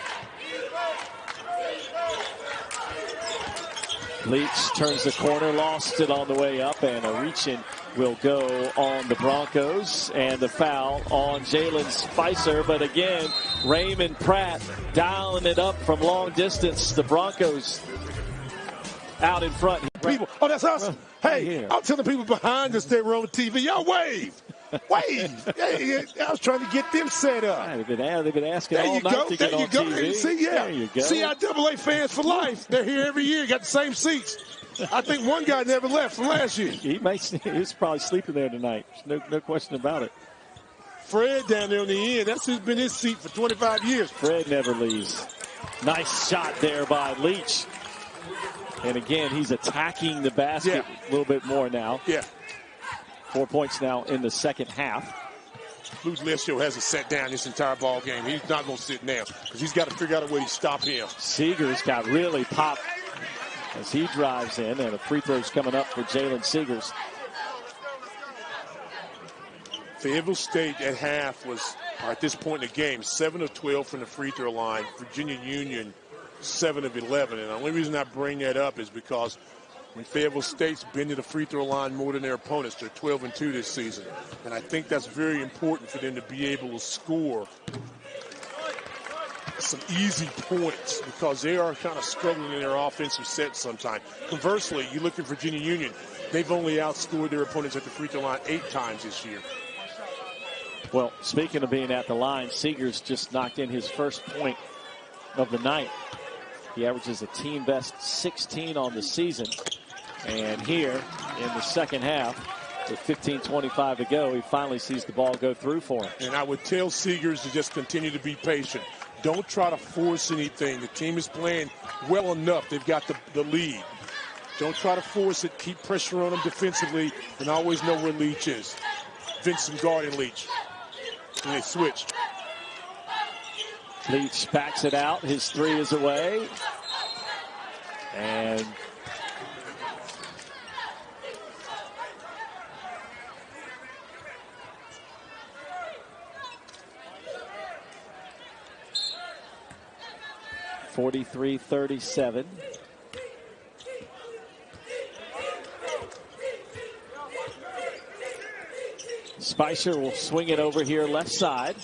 Leach turns the corner, lost it on the way up, and a reach-in will go on the Broncos, and the foul on Jalen Spicer. But again, Raymond Pratt dialing it up from long distance. The Broncos out in front. People, oh, that's us. Hey, I'm telling people behind us they were on TV. Y'all wave. Wave. Hey, I was trying to get them set up. They've been asking all night to get on TV. See, There you go. CIAA fans for life. They're here every year. Got the same seats. I think one guy never left from last year. He's probably sleeping there tonight. No question about it. Fred down there on the end. That's who's been his seat for 25 years. Fred never leaves. Nice shot there by Leach. And again, he's attacking the basket a little bit more now. Yeah. 4 points now in the second half. Luz Lesio hasn't sat down this entire ball game. He's not going to sit now because he's got to figure out a way to stop him. Seegers got really popped as he drives in, and a free throw's coming up for Jalen Seegers. Fayetteville State at half was, or at this point in the game, 7 of 12 from the free throw line. Virginia Union, 7 of 11. And the only reason I bring that up is because when Fayetteville State's been to the free throw line more than their opponents, they're 12-2 this season. And I think that's very important for them to be able to score some easy points because they are kind of struggling in their offensive set sometimes. Conversely, you look at Virginia Union, they've only outscored their opponents at the free throw line 8 times this year. Well, speaking of being at the line, Seegers just knocked in his first point of the night. He averages a team best 16 on the season. And here in the second half, with 15:25 to go, he finally sees the ball go through for him. And I would tell Seegers to just continue to be patient. Don't try to force anything. The team is playing well enough. They've got the lead. Don't try to force it. Keep pressure on them defensively and always know where Leach is. Vincent guarding Leach. And they switched. Leach backs it out. His 3 is away. And (43-37). Spicer will swing it over here left side.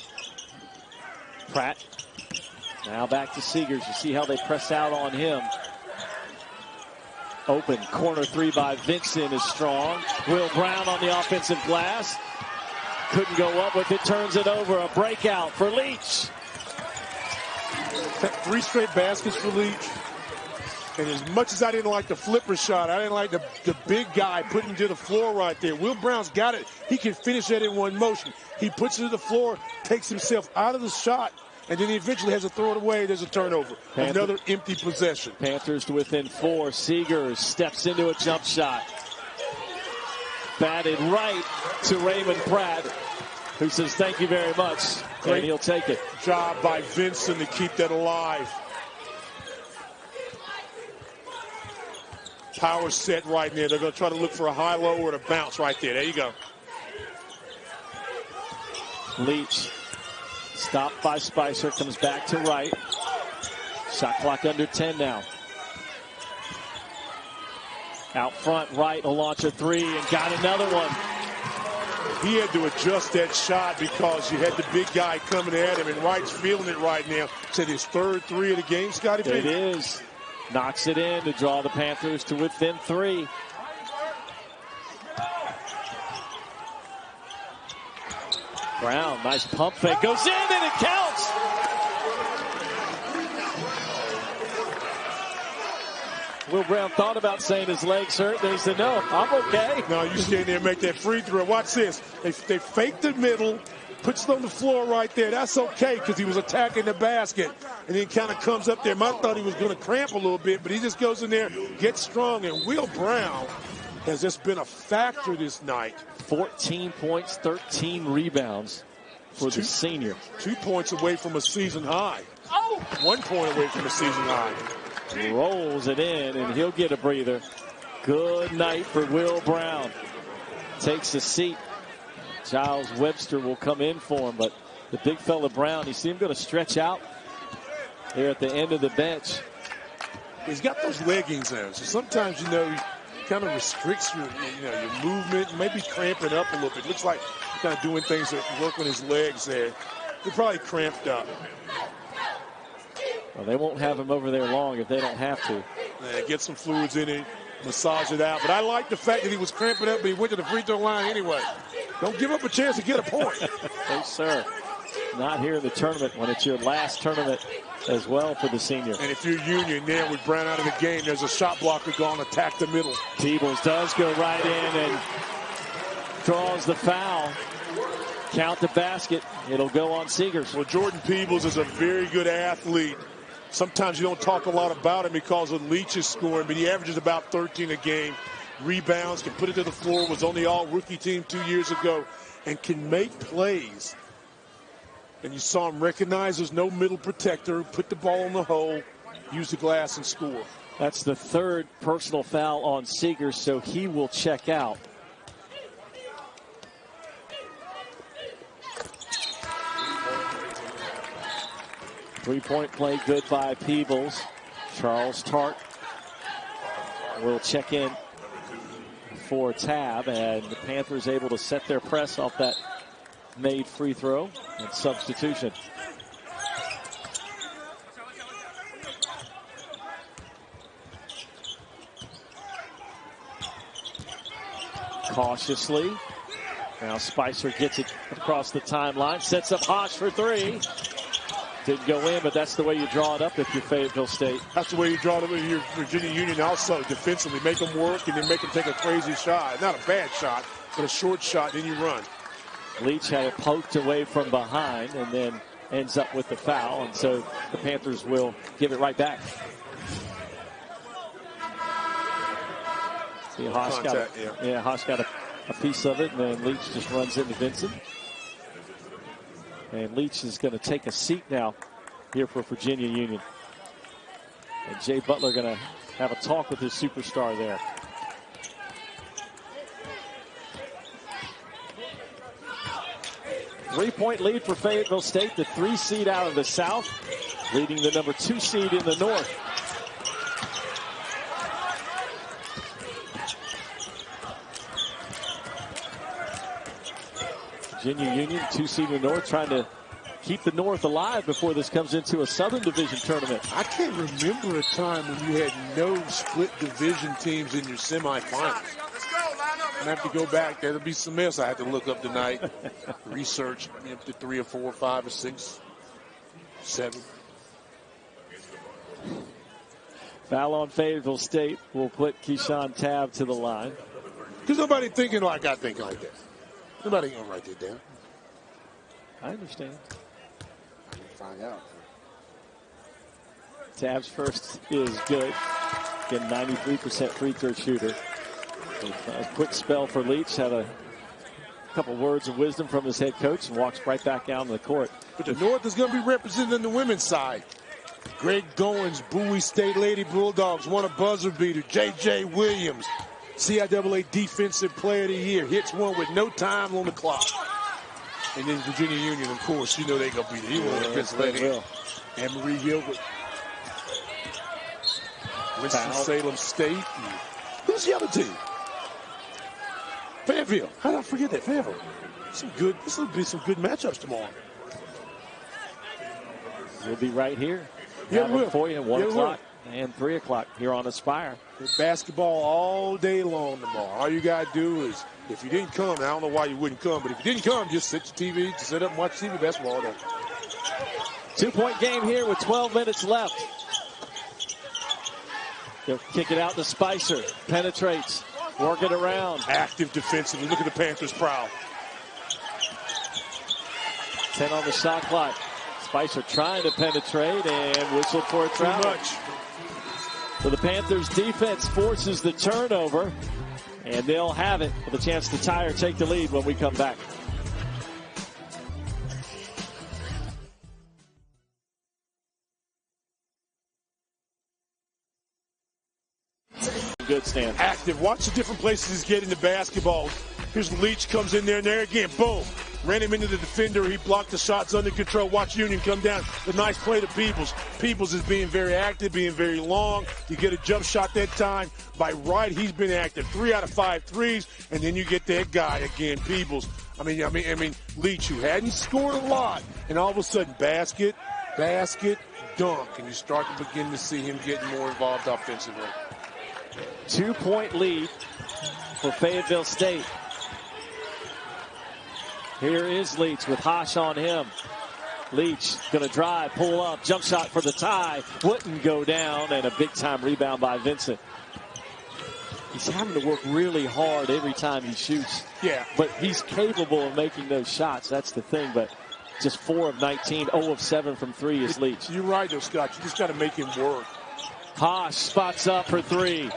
Pratt now back to Seegers. You see how they press out on him. Open corner 3 by Vincent is strong. Will Brown on the offensive glass. Couldn't go up with it. Turns it over. A breakout for Leach. 3 straight baskets for Leach. And as much as I didn't like the flipper shot, I didn't like the big guy putting him to the floor right there. Will Brown's got it. He can finish that in one motion. He puts it to the floor, takes himself out of the shot, and then he eventually has to throw it away. There's a turnover. Another empty possession. Panthers to within 4. Seegers steps into a jump shot. Batted right to Raymond Pratt, who says thank you very much. Great and he'll take it. Job by Vincent to keep that alive. Power set right there. They're going to try to look for a high-low or a bounce right there. There you go. Leach stopped by Spicer. Comes back to right. Shot clock under 10 now. Out front right. Will launch a 3 and got another one. He had to adjust that shot because you had the big guy coming at him, and Wright's feeling it right now. Said his 3rd 3 of the game, Scotty. It is. Knocks it in to draw the Panthers to within 3. Brown, nice pump fake. Goes in and it counts. Will Brown thought about saying his legs hurt. They said, no, I'm okay. No, you stand there and make that free throw. Watch this. They fake the middle, puts it on the floor right there. That's okay because he was attacking the basket. And then kind of comes up there. I thought he was going to cramp a little bit, but he just goes in there, gets strong. And Will Brown has just been a factor this night. 14 points, 13 rebounds for the senior. 2 points away from a season high. 1 point away from a season high. Rolls it in, and he'll get a breather. Good night for Will Brown. Takes a seat. Giles Webster will come in for him, but the big fella Brown, you see him going to stretch out here at the end of the bench. He's got those leggings on, so sometimes, he kind of restricts your movement, maybe cramping up a little bit. Looks like he's kind of doing things that work on his legs there. They're probably cramped up. Well, they won't have him over there long if they don't have to. Yeah, get some fluids in it, massage it out. But I like the fact that he was cramping up, but he went to the free throw line anyway. Don't give up a chance to get a point. No, sir. Not here in the tournament when it's your last tournament as well for the senior. And if you're Union now with Brown out of the game, there's a shot blocker going to attack the middle. Peebles does go right in and draws the foul. Count the basket. It'll go on Seegers. Well, Jordan Peebles is a very good athlete. Sometimes you don't talk a lot about him because of Leach's scoring, but he averages about 13 a game. Rebounds, can put it to the floor, was on the all-rookie team 2 years ago, and can make plays. And you saw him recognize there's no middle protector, put the ball in the hole, use the glass, and score. That's the 3rd personal foul on Seegers, so he will check out. 3-point play good by Peebles. Charles Tart will check in for Tab, and the Panthers able to set their press off that made free throw and substitution. Cautiously. Now Spicer gets it across the timeline, sets up Hosh for three. Didn't go in, but that's the way you draw it up if you're Fayetteville State. That's the way you draw it up if you're Virginia Union also, defensively. Make them work and then make them take a crazy shot. Not a bad shot, but a short shot, then you run. Leach had it poked away from behind and then ends up with the foul, and so the Panthers will give it right back. See, Hosh got a piece of it, and then Leach just runs into Vincent. And Leach is going to take a seat now here for Virginia Union. And Jay Butler going to have a talk with his superstar there. Three-point lead for Fayetteville State, the 3 seed out of the South, leading the number 2 seed in the North. Virginia Union, 2 seed in the North, trying to keep the North alive before this comes into a Southern Division tournament. I can't remember a time when you had no split division teams in your semifinals. I have to go back. There'll be some else I had to look up tonight. Research up to 3 or 4 or 5 or 6, 7. Foul on Fayetteville State will put Keyshawn Tab to the line. Because nobody thinking like I think like that. Nobody gonna write that down. I understand. I can find out. Tab's first is good. Again, 93% free throw shooter. A quick spell for Leach. Had a couple words of wisdom from his head coach and walks right back down to the court. But the North is going to be represented on the women's side. Greg Goins, Bowie State Lady Bulldogs, won a buzzer beater. J.J. Williams, CIAA Defensive Player of the Year, hits one with no time on the clock. And then Virginia Union, of course, you know they're going to be there. He won defensive player of the year. And Marie Gilbert. Winston-Salem State. Who's the other team? Fayetteville. How did I forget that? Fayetteville. This will be some good matchups tomorrow. We'll be right here. Yeah, we will. For you at 1 o'clock and 3 o'clock here on Aspire. Basketball all day long tomorrow. All you got to do is, if you didn't come, I don't know why you wouldn't come, but if you didn't come, just sit your TV, just sit up and watch TV basketball all day. 2-point game here with 12 minutes left. They'll kick it out to Spicer. Penetrates. Work it around. Active defensively. Look at the Panthers prowl. 10 on the shot clock. Spicer trying to penetrate and whistled for a travel. Too much. So the Panthers defense forces the turnover, and they'll have it with a chance to tie or take the lead when we come back. Good stand. Active. Watch the different places he's getting the basketball. Here's Leach, comes in there, and there again, boom. Ran him into the defender. He blocked the shots under control. Watch Union come down. The nice play to Peebles. Peebles is being very active, being very long. You get a jump shot that time. By right, he's been active. 3 out of 5 threes, and then you get that guy again, Peebles. I mean, Leach, who hadn't scored a lot, and all of a sudden, basket, dunk, and you start to begin to see him getting more involved offensively. 2-point lead for Fayetteville State. Here is Leach with Hosh on him. Leach going to drive, pull up, jump shot for the tie. Wouldn't go down, and a big-time rebound by Vincent. He's having to work really hard every time he shoots. Yeah. But he's capable of making those shots. That's the thing. But just 4 of 19, 0 of 7 from 3 is Leach. You're right, though, Scott. You just got to make him work. Hosh spots up for 3.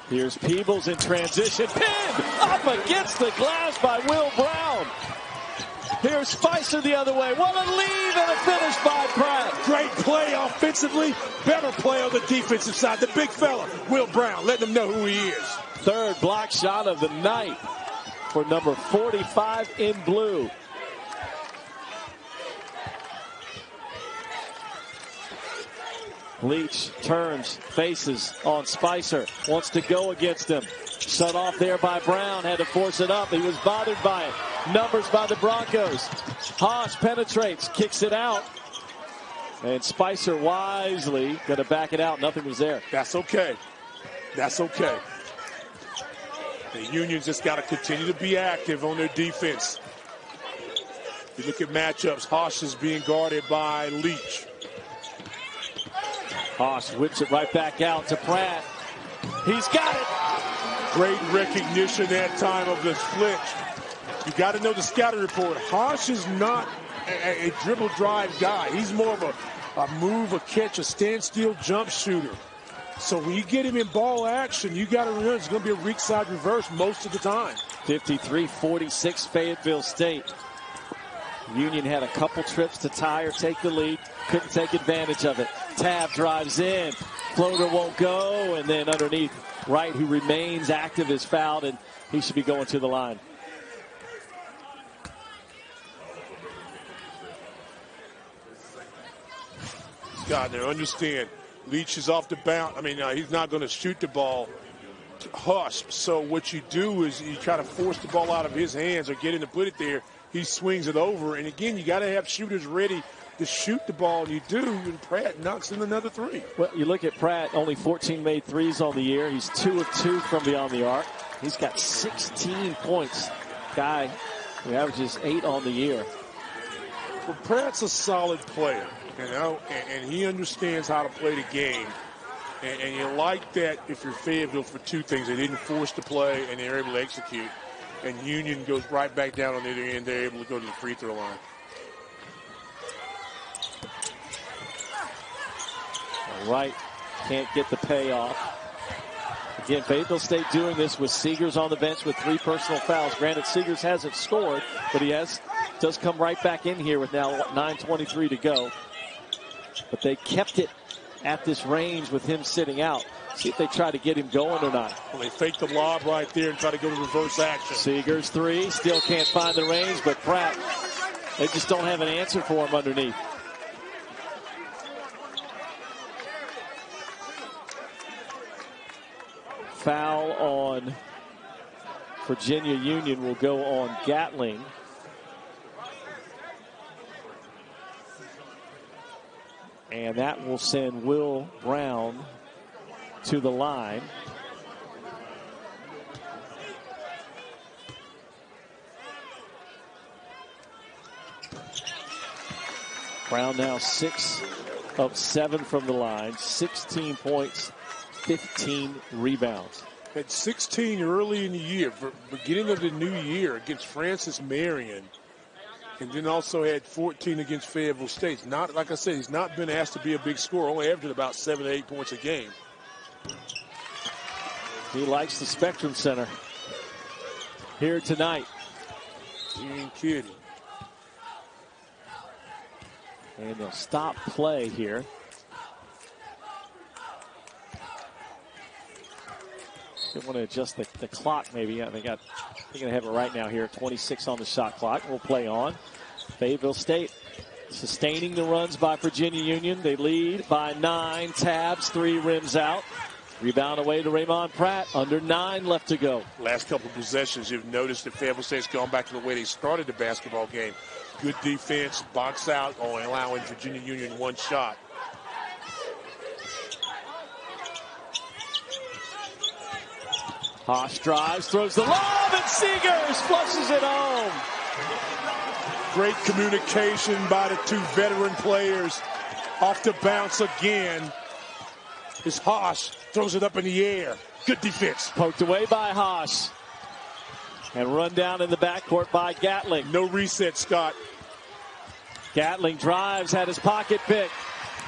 Here's Peebles in transition. Pinned up against the glass by Will Brown. Here's Spicer the other way. What a lead and a finish by Pratt. Great play offensively. Better play on the defensive side. The big fella, Will Brown, letting them know who he is. 3rd block shot of the night for number 45 in blue. Leach turns, faces on Spicer. Wants to go against him. Shut off there by Brown. Had to force it up. He was bothered by it. Numbers by the Broncos. Haas penetrates, kicks it out. And Spicer wisely going to back it out. Nothing was there. That's okay. That's okay. The Union's just got to continue to be active on their defense. You look at matchups. Haas is being guarded by Leach. Haas whips it right back out to Pratt. He's got it. Great recognition that time of the switch. You got to know the scouting report. Haas is not a dribble drive guy. He's more of a move, a catch, a standstill jump shooter. So when you get him in ball action, you got to remember it's going to be a weak side reverse most of the time. 53-46 Fayetteville State. Union had a couple trips to tie or take the lead. Couldn't take advantage of it. Tab drives in. Floater won't go. And then underneath, Wright, who remains active, is fouled, and he should be going to the line. God, now understand, Leach is off the bounce. I mean, he's not going to shoot the ball. Hush. So what you do is you try to force the ball out of his hands or get him to put it there. He swings it over. And again, you got to have shooters ready to shoot the ball. And you do. And Pratt knocks in another three. Well, you look at Pratt, only 14 made threes on the year. He's 2 of 2 from beyond the arc. He's got 16 points. Guy who averages 8 on the year. Well, Pratt's a solid player, you know, and he understands how to play the game. And you like that if you're Fayetteville for two things. They didn't force the play, and they're able to execute. And Union goes right back down on the other end. They're able to go to the free throw line. Wright can't get the payoff. Again, Fayetteville State doing this with Seegers on the bench with 3 personal fouls. Granted, Seegers hasn't scored, but he does come right back in here with now 9:23 to go. But they kept it at this range with him sitting out. See if they try to get him going or not. Well, they fake the lob right there and try to go to reverse action. Seegers 3, still can't find the range, but Pratt, they just don't have an answer for him underneath. Foul on Virginia Union will go on Gatling. And that will send Will Brown to the line. Brown now 6 of 7 from the line, 16 points, 15 rebounds. Had 16 early in the year, beginning of the new year against Francis Marion. And then also had 14 against Fayetteville State. Not, like I said, he's not been asked to be a big scorer, only averaging about 7 to 8 points a game. He likes the Spectrum Center here tonight. He ain't kidding. And they'll stop play here. They want to adjust the clock maybe. They're going to have it right now here. 26 on the shot clock. We'll play on. Fayetteville State sustaining the runs by Virginia Union. They lead by 9. Tabs, 3 rims out. Rebound away to Raymond Pratt. Under 9 left to go. Last couple of possessions, you've noticed that Fayetteville State's gone back to the way they started the basketball game. Good defense, box out, only allowing Virginia Union 1 shot. Haas drives, throws the lob, and Seegers flushes it home. Great communication by the 2 veteran players. Off the bounce again. As Haas throws it up in the air. Good defense. Poked away by Haas. And run down in the backcourt by Gatling. No reset, Scott. Gatling drives, had his pocket pick.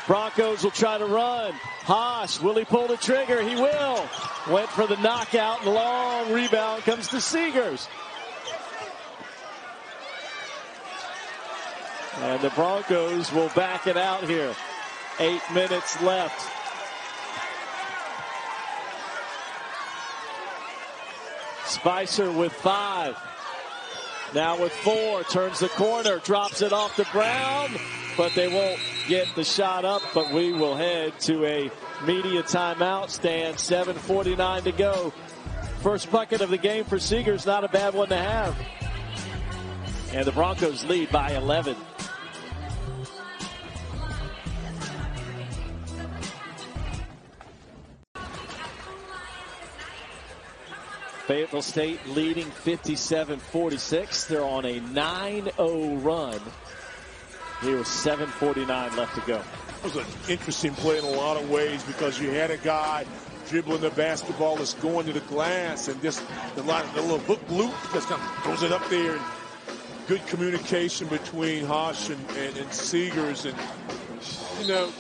Broncos will try to run. Haas, will he pull the trigger? He will. Went for the knockout, and long rebound comes to Seegers. And the Broncos will back it out here. 8 minutes left. Spicer with 5. Now with 4, turns the corner, drops it off to Brown, but they won't get the shot up. But we will head to a media timeout. Stand 7:49 to go. First bucket of the game for Seegers, not a bad one to have. And the Broncos lead by 11. Fayetteville State leading 57-46. They're on a 9-0 run. Here with 7:49 left to go. It was an interesting play in a lot of ways because you had a guy dribbling the basketball that's going to the glass, and just the little hook loop just kind of throws it up there. And good communication between Hosh and Seegers, and you know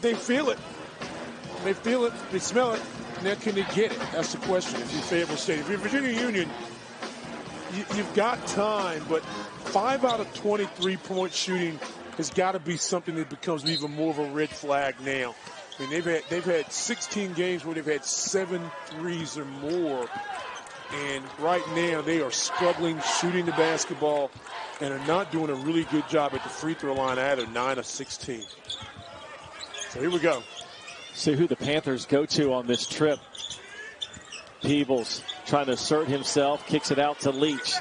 they feel it. They feel it. They smell it. Now, can they get it? That's the question. If you're Fayetteville State, if you're Virginia Union, you've got time, but 5 out of 23-point shooting has got to be something that becomes even more of a red flag now. I mean, they've had 16 games where they've had 7 threes or more, and right now they are struggling shooting the basketball and are not doing a really good job at the free throw line either. 9 of 16. So here we go. See who the Panthers go to on this trip. Peebles trying to assert himself, kicks it out to Leach.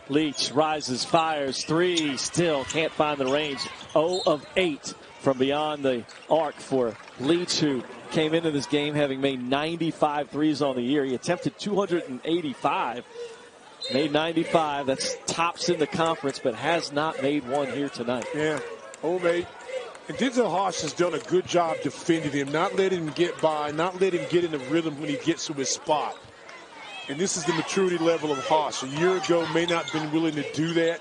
Leach rises, fires, 3, still can't find the range. 0 of 8 from beyond the arc for Leach, who came into this game having made 95 threes on the year. He attempted 285, made 95. That's tops in the conference, but has not made one here tonight. Yeah, 0 of 8. And Denzel Hosh has done a good job defending him, not letting him get by, not letting him get in the rhythm when he gets to his spot. And this is the maturity level of Hosh. A year ago, may not have been willing to do that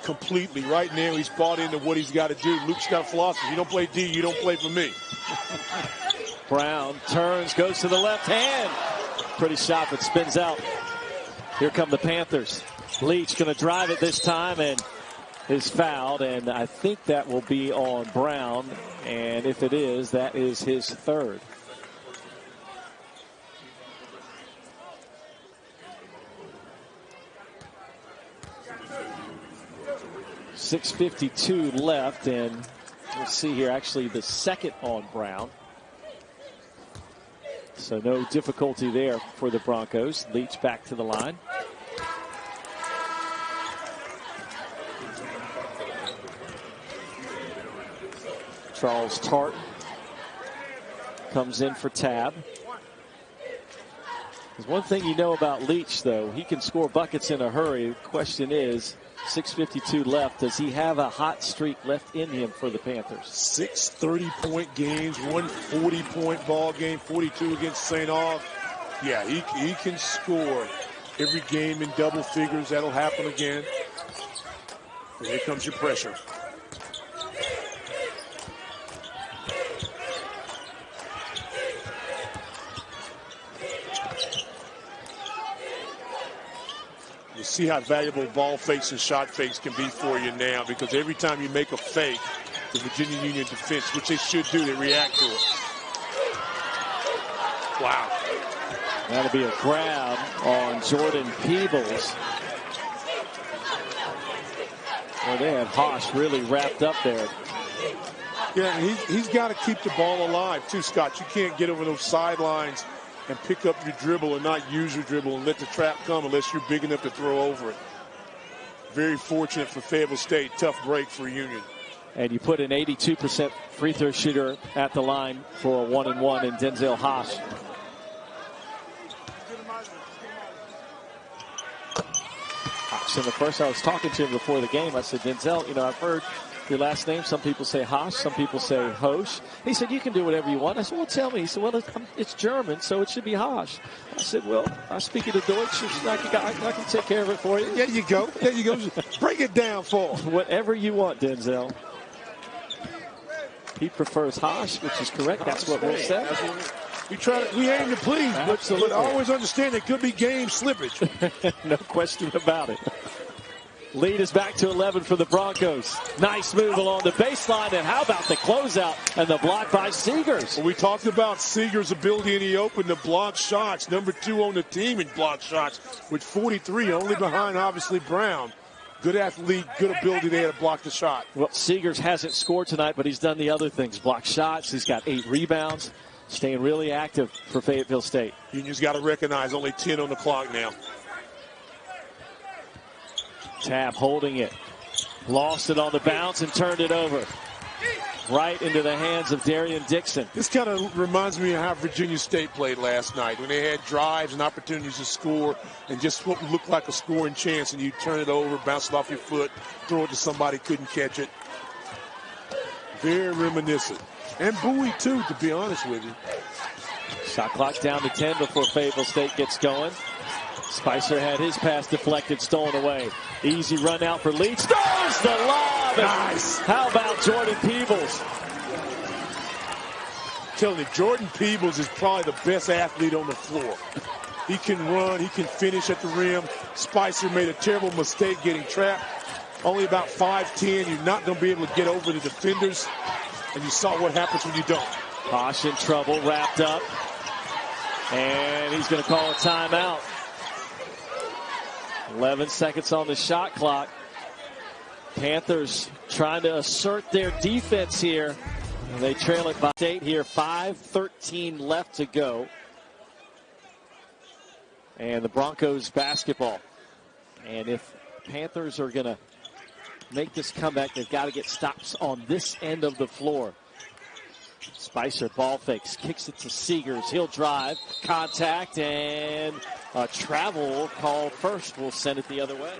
completely. Right now, he's bought into what he's got to do. Luke's got a philosophy. You don't play D, you don't play for me. Brown turns, goes to the left hand. Pretty shot, but spins out. Here come the Panthers. Leach going to drive it this time and is fouled, and I think that will be on Brown, and if it is, that is his 3rd. .652 left, and we'll see here, actually the 2nd on Brown. So no difficulty there for the Broncos. Leach back to the line. Charles Tartt comes in for Tab. There's one thing you know about Leach, though. He can score buckets in a hurry. The question is, 6:52 left. Does he have a hot streak left in him for the Panthers? 6 30-point games, 1 40-point ball game, 42 against St. Aug. Yeah, he can score every game in double figures. That'll happen again. And here comes your pressure. You see how valuable ball fakes and shot fakes can be for you now, because every time you make a fake, the Virginia Union defense, which they should do, they react to it. Wow. That'll be a grab on Jordan Peebles. Well, they have Hosh really wrapped up there. Yeah, he's got to keep the ball alive, too, Scott. You can't get over those sidelines and pick up your dribble and not use your dribble and let the trap come unless you're big enough to throw over it. Very fortunate for Fayetteville State. Tough break for Union. And you put an 82% free throw shooter at the line for a 1-and-1 in Denzel Hosh. Hosh in the first, I was talking to him before the game. I said, Denzel, you know, I've heard your last name. Some people say Hosh, some people say Hosh. He said, you can do whatever you want. I said, well, tell me. He said, well, it's German, so it should be Hosh. I said, well, I speak the Deutsch. I can take care of it for you. There you go. There you go. Break it down for him. Whatever you want, Denzel. He prefers Hosh, which is correct. That's what we'll say. We aim to please, but always understand it could be game slippage. No question about it. Lead is back to 11 for the Broncos. Nice move along the baseline, and how about the closeout and the block by Seegers? Well, we talked about Seegers' ability in the open to block shots. Number 2 on the team in block shots with 43, only behind, obviously, Brown. Good athlete, good ability there to block the shot. Well, Seegers hasn't scored tonight, but he's done the other things. Block shots. He's got 8 rebounds. Staying really active for Fayetteville State. Union's got to recognize only 10 on the clock now. Tab holding it. Lost it on the bounce and turned it over. Right into the hands of Darian Dixon. This kind of reminds me of how Virginia State played last night when they had drives and opportunities to score and just what looked like a scoring chance, and you turn it over, bounce it off your foot, throw it to somebody, couldn't catch it. Very reminiscent. And Bowie, too, to be honest with you. Shot clock down to 10 before Fayetteville State gets going. Spicer had his pass deflected, stolen away. Easy run out for Leach. Throws the lob. Nice. How about Jordan Peebles? I'm telling you, Jordan Peebles is probably the best athlete on the floor. He can run. He can finish at the rim. Spicer made a terrible mistake getting trapped. Only about 5'10". You're not going to be able to get over the defenders. And you saw what happens when you don't. Posh in trouble, wrapped up. And he's going to call a timeout. 11 seconds on the shot clock. Panthers trying to assert their defense here. And they trail it by 8 here. 5:13 left to go. And the Broncos basketball. And if Panthers are going to make this comeback, they've got to get stops on this end of the floor. Spicer ball fakes, kicks it to Seegers. He'll drive, contact, and a travel call first will send it the other way.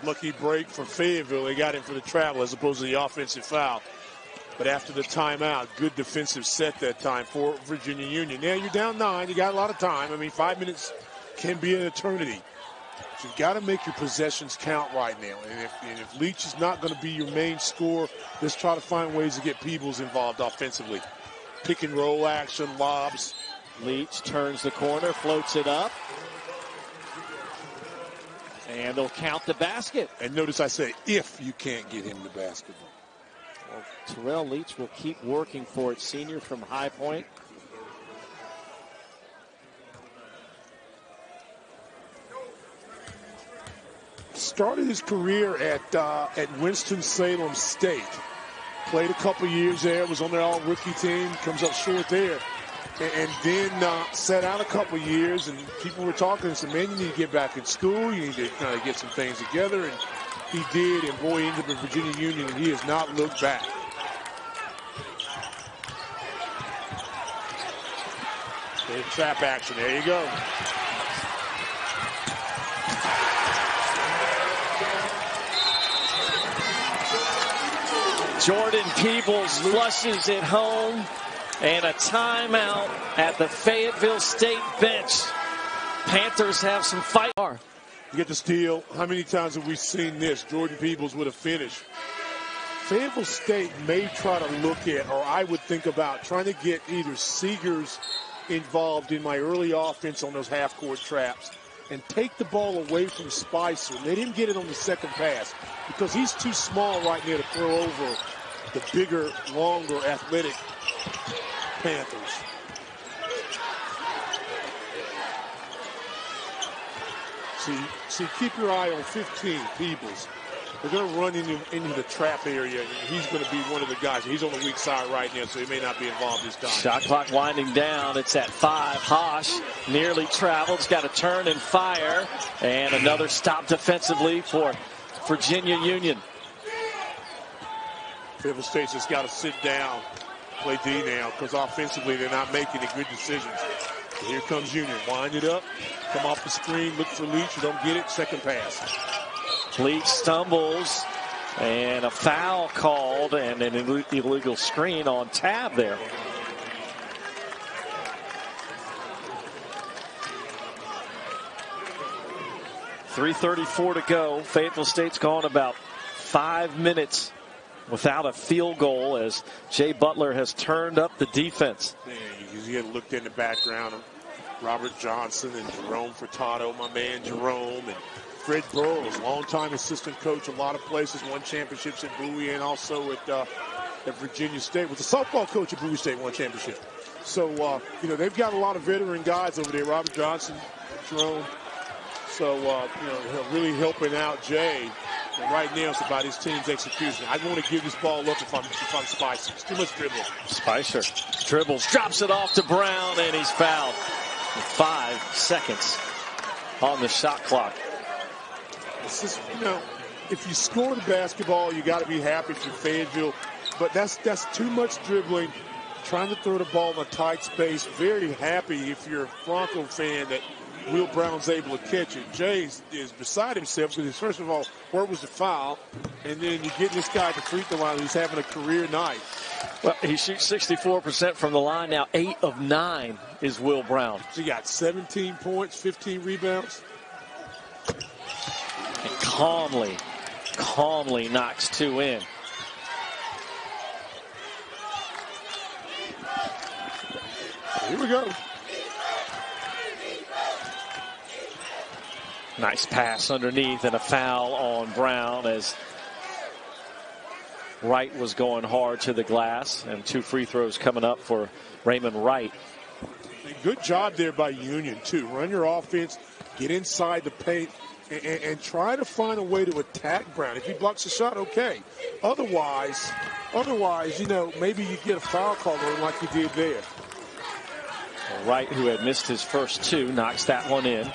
Lucky break for Fayetteville. They got him for the travel as opposed to the offensive foul. But after the timeout, good defensive set that time for Virginia Union. Now you're down 9. You got a lot of time. I mean, 5 minutes can be an eternity. So you've got to make your possessions count right now. And if Leach is not going to be your main scorer, let's try to find ways to get Peebles involved offensively. Pick and roll action, lobs. Leach turns the corner, floats it up. And they'll count the basket. And notice I said, if you can't get him the basketball. Well, Terrell Leach will keep working for it. Senior from High Point. Started his career at Winston-Salem State. Played a couple years there, was on their all-rookie team, comes up short there. And then sat out a couple years, and people were talking and said, man, you need to get back in school. You need to kind of get some things together. And he did, and boy, he ended up in Virginia Union, and he has not looked back. There's trap action. There you go. Jordan Peebles flushes it home, and a timeout at the Fayetteville State bench. Panthers have some fight. You get the steal. How many times have we seen this? Jordan Peebles with a finish. Fayetteville State may try to look at, or I would think about, trying to get either Seegers involved in my early offense on those half-court traps and take the ball away from Spicer. Let him get it on the second pass because he's too small right there to throw over the bigger, longer, athletic Panthers. See, keep your eye on 15, Peebles. They're going to run into the trap area, and he's going to be one of the guys. He's on the weak side right now, so he may not be involved this time. Shot clock winding down. It's at 5. Hosh nearly traveled. He's got to turn and fire. And another stop defensively for Virginia Union. Fayetteville State's just got to sit down, play D now, because offensively they're not making the good decisions. Here comes Union. Wind it up. Come off the screen. Look for Leach. You don't get it. Second pass. Leach stumbles, and a foul called, and an illegal screen on Tab there. .334 to go. Fayetteville State's gone about 5 minutes without a field goal as Jay Butler has turned up the defense. You get looked in the background of Robert Johnson and Jerome Furtado, my man Jerome, and Fred Burrows, longtime assistant coach, a lot of places, won championships at Bowie and also at Virginia State. Was the softball coach at Bowie State, won championship. So, you know, they've got a lot of veteran guys over there. Robert Johnson, Jerome. So, you know, really helping out Jay. And right now it's about his team's execution. I want to give this ball up if I'm Spicer. It's too much dribbling. Spicer dribbles, drops it off to Brown, and he's fouled. 5 seconds on the shot clock. It's just, you know, if you score the basketball, you got to be happy if you're Fayetteville. But that's too much dribbling, trying to throw the ball in a tight space. Very happy if you're a Bronco fan that Will Brown's able to catch it. Jay is beside himself because, first of all, where was the foul? And then you get this guy at the free throw line who's having a career night. Well, he shoots 64% from the line now. 8 of 9 is Will Brown. So he got 17 points, 15 rebounds. And calmly knocks 2 in. Here we go. Nice pass underneath and a foul on Brown as Wright was going hard to the glass, and 2 free throws coming up for Raymond Wright. Good job there by Union, too. Run your offense, get inside the paint, and try to find a way to attack Brown. If he blocks a shot, okay. Otherwise, you know, maybe you get a foul call on like you did there. Wright, who had missed his first 2, knocks that one in.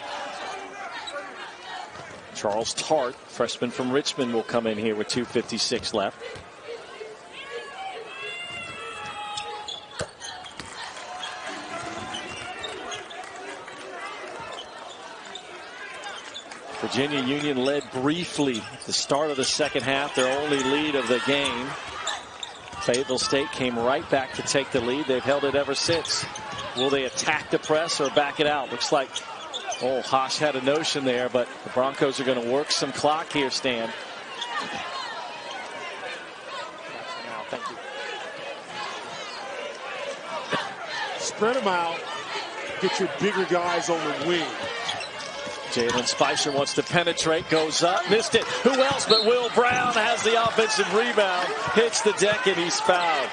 Charles Tart, freshman from Richmond, will come in here with 2:56 left. Virginia Union led briefly at the start of the second half, their only lead of the game. Fayetteville State came right back to take the lead. They've held it ever since. Will they attack the press or back it out? Looks like, oh, Hosh had a notion there, but the Broncos are going to work some clock here, Stan. Thank you. Spread them out. Get your bigger guys on the wing. Jalen Spicer wants to penetrate, goes up, missed it. Who else but Will Brown has the offensive rebound, hits the deck, and he's fouled.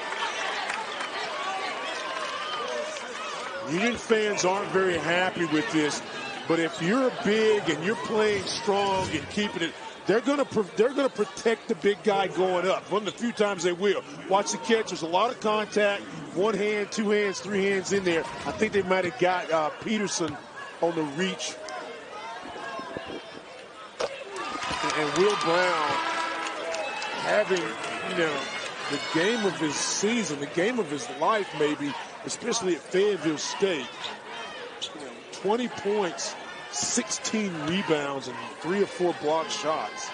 Union fans aren't very happy with this, but if you're big and you're playing strong and keeping it, they're gonna protect the big guy going up. One of the few times they will. Watch the catch. There's a lot of contact. 1 hand, 2 hands, 3 hands in there. I think they might have got Peterson on the reach. And Will Brown having, you know, the game of his season, the game of his life maybe, especially at Fayetteville State. You know, 20 points, 16 rebounds, and 3 or 4 blocked shots.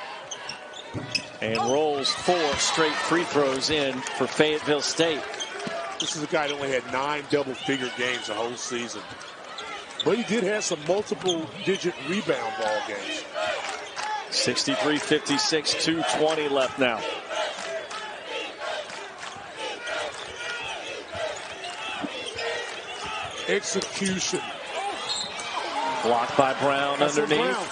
And rolls 4 straight free throws in for Fayetteville State. This is a guy that only had 9 double-figure games the whole season. But he did have some multiple-digit rebound ball games. 63-56, 2:20 left now. Execution. Blocked by Brown. That's underneath. Brown.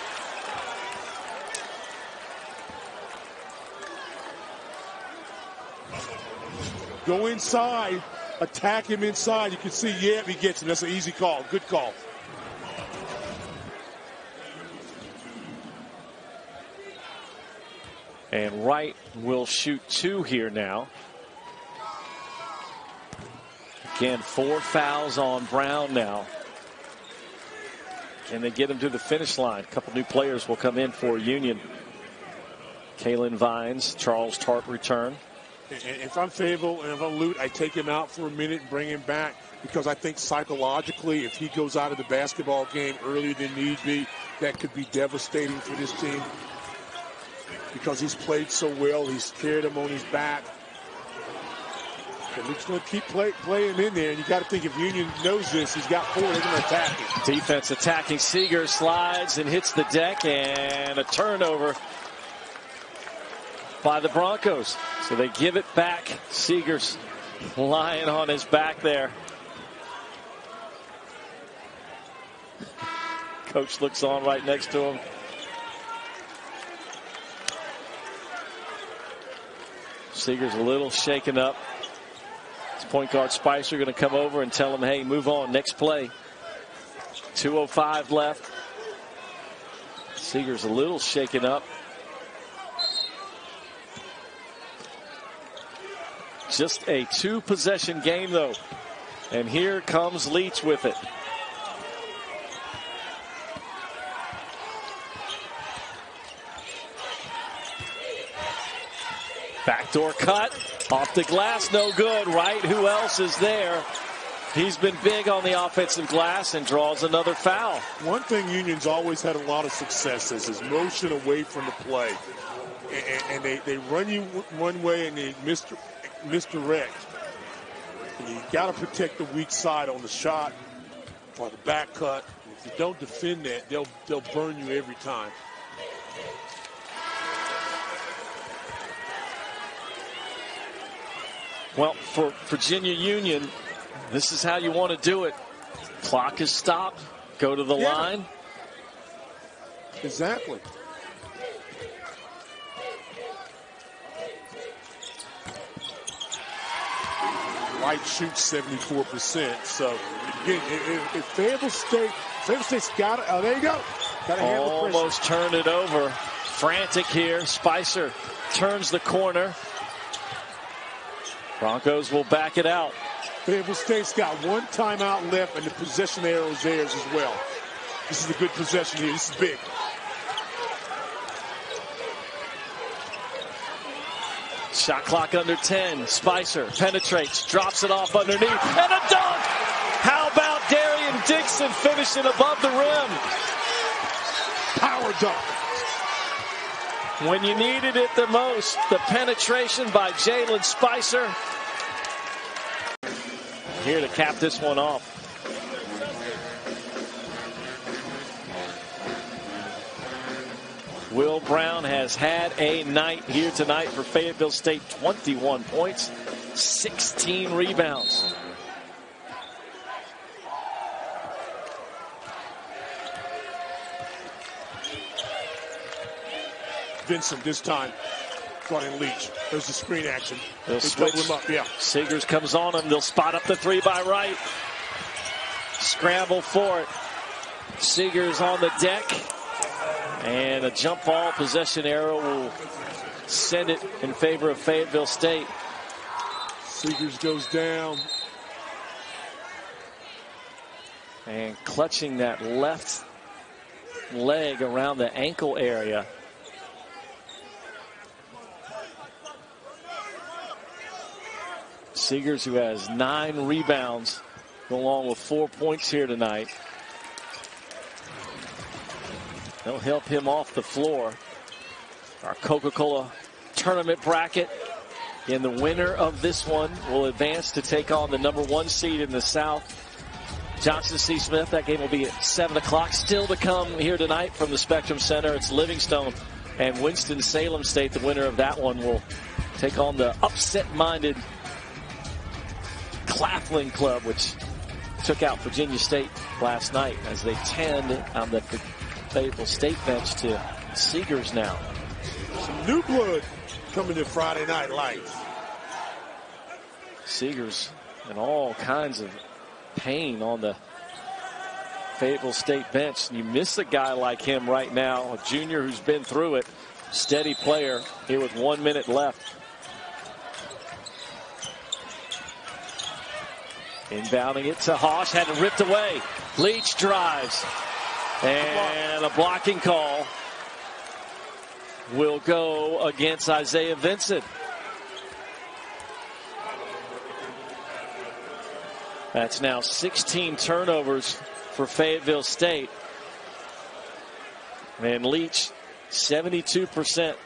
Go inside. Attack him inside. You can see, yeah, he gets him. That's an easy call. Good call. And Wright will shoot 2 here now. Again, 4 fouls on Brown now. Can they get him to the finish line? A couple new players will come in for Union. Kalen Vines, Charles Tart return. And if I'm Fayetteville and if I'm Lute, I take him out for a minute and bring him back, because I think psychologically, if he goes out of the basketball game earlier than need be, that could be devastating for this team. Because he's played so well, he's carried him on his back. But Luke's going to keep playing in there, and you got to think if Union knows this, he's got 4, they're going to attack him. Defense attacking. Seeger slides and hits the deck, and a turnover by the Broncos. So they give it back. Seeger's lying on his back there. Coach looks on right next to him. Seeger's a little shaken up. His point guard Spicer going to come over and tell him, hey, move on, next play. 2:05 left. Seeger's a little shaken up. Just a 2-possession game, though. And here comes Leach with it. Backdoor cut. Off the glass, no good, right? Who else is there? He's been big on the offensive glass and draws another foul. One thing Union's always had a lot of success is motion away from the play. And they run you one way and they misdirect. And you got to protect the weak side on the shot or the back cut. And if you don't defend that, they'll burn you every time. Well, for Virginia Union, this is how you want to do it. Clock is stopped. Go to the line. Exactly. White shoots 74%. So, again, if Fayetteville State's got it. Oh, there you go. Got to handle the pressure. Almost turned it over. Frantic here. Spicer turns the corner. Broncos will back it out. Fayetteville State's got one timeout left, and the possession arrow is theirs as well. This is a good possession here. This is big. Shot clock under 10. Spicer penetrates, drops it off underneath, and a dunk! How about Darian Dixon finishing above the rim? Power dunk. When you needed it the most, the penetration by Jalen Spicer. Here to cap this one off. Will Brown has had a night here tonight for Fayetteville State. 21 points, 16 rebounds. Vincent this time brought in Leach. There's the screen action. They'll They switch. double him up, yeah. Seegers comes on him. They'll spot up the 3 by right. Scramble for it. Seegers on the deck. And a jump ball possession arrow will send it in favor of Fayetteville State. Seegers goes down. And clutching that left leg around the ankle area. Seegers, who has 9 rebounds, along with 4 points here tonight. They'll help him off the floor. Our Coca-Cola tournament bracket. And the winner of this one will advance to take on the #1 seed in the South, Johnson C. Smith. That game will be at 7 o'clock. Still to come here tonight from the Spectrum Center. It's Livingstone and Winston-Salem State. The winner of that one will take on the upset-minded Claflin Club, which took out Virginia State last night as they tend on the Fayetteville State bench to Seegers now. Some new blood coming to Friday Night Lights. Seegers in all kinds of pain on the Fayetteville State bench. You miss a guy like him right now, a junior who's been through it. Steady player here with 1 minute left. Inbounding it to Hosh, had it ripped away. Leach drives. And a blocking call will go against Isaiah Vincent. That's now 16 turnovers for Fayetteville State. And Leach, 72%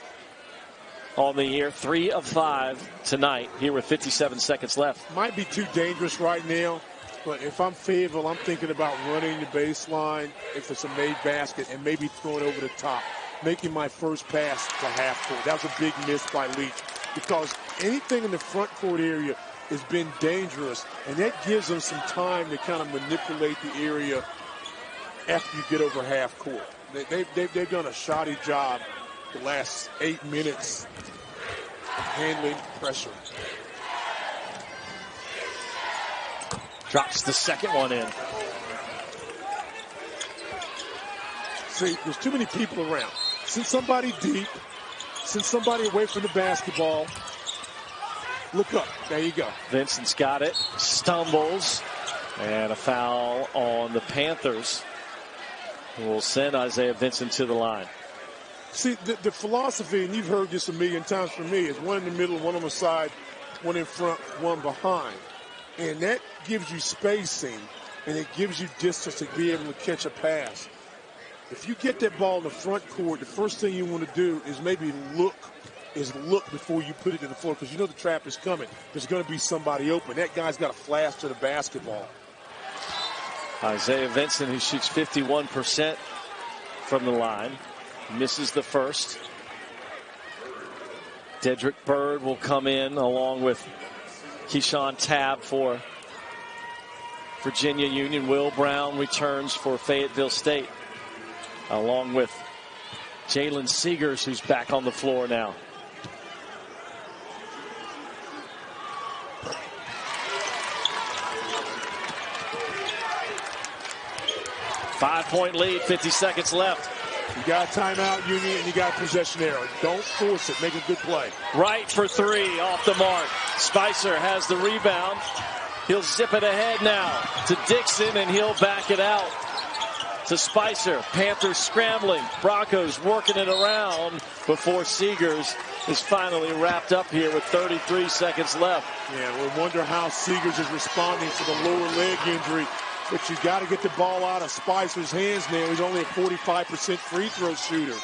on the year, 3 of 5 tonight, here with 57 seconds left. Might be too dangerous right now, but if I'm Fayetteville, I'm thinking about running the baseline if it's a made basket and maybe throwing over the top, making my first pass to half court. That was a big miss by Leach because anything in the front court area has been dangerous, and that gives them some time to kind of manipulate the area after you get over half court. They've done a shoddy job the last 8 minutes. handling pressure. Drops the second one in. See, there's too many people around. Send somebody deep. Send somebody away from the basketball. Look up. There you go. Vincent's got it. Stumbles. And a foul on the Panthers. We'll send Isaiah Vincent to the line. See, the philosophy, and you've heard this a million times from me, is one in the middle, one on the side, one in front, one behind. And that gives you spacing, and it gives you distance to be able to catch a pass. If you get that ball in the front court, the first thing you want to do is maybe look before you put it in the floor, because you know the trap is coming. There's going to be somebody open. That guy's got to flash to the basketball. Isaiah Vincent, who shoots 51% from the line, misses the first. Dedrick Bird will come in along with Keyshawn Tabb for Virginia Union. Will Brown returns for Fayetteville State, along with Jalen Seegers, who's back on the floor now. Five-point lead, 50 seconds left. You got a timeout, Union, and you got a possession arrow. Don't force it. Make a good play. Right for three, off the mark. Spicer has the rebound. He'll zip it ahead now to Dixon, and he'll back it out to Spicer. Panthers scrambling. Broncos working it around before Seegers is finally wrapped up here with 33 seconds left. Yeah, we wonder how Seegers is responding to the lower leg injury. But you got to get the ball out of Spicer's hands now. He's only a 45% free throw shooter.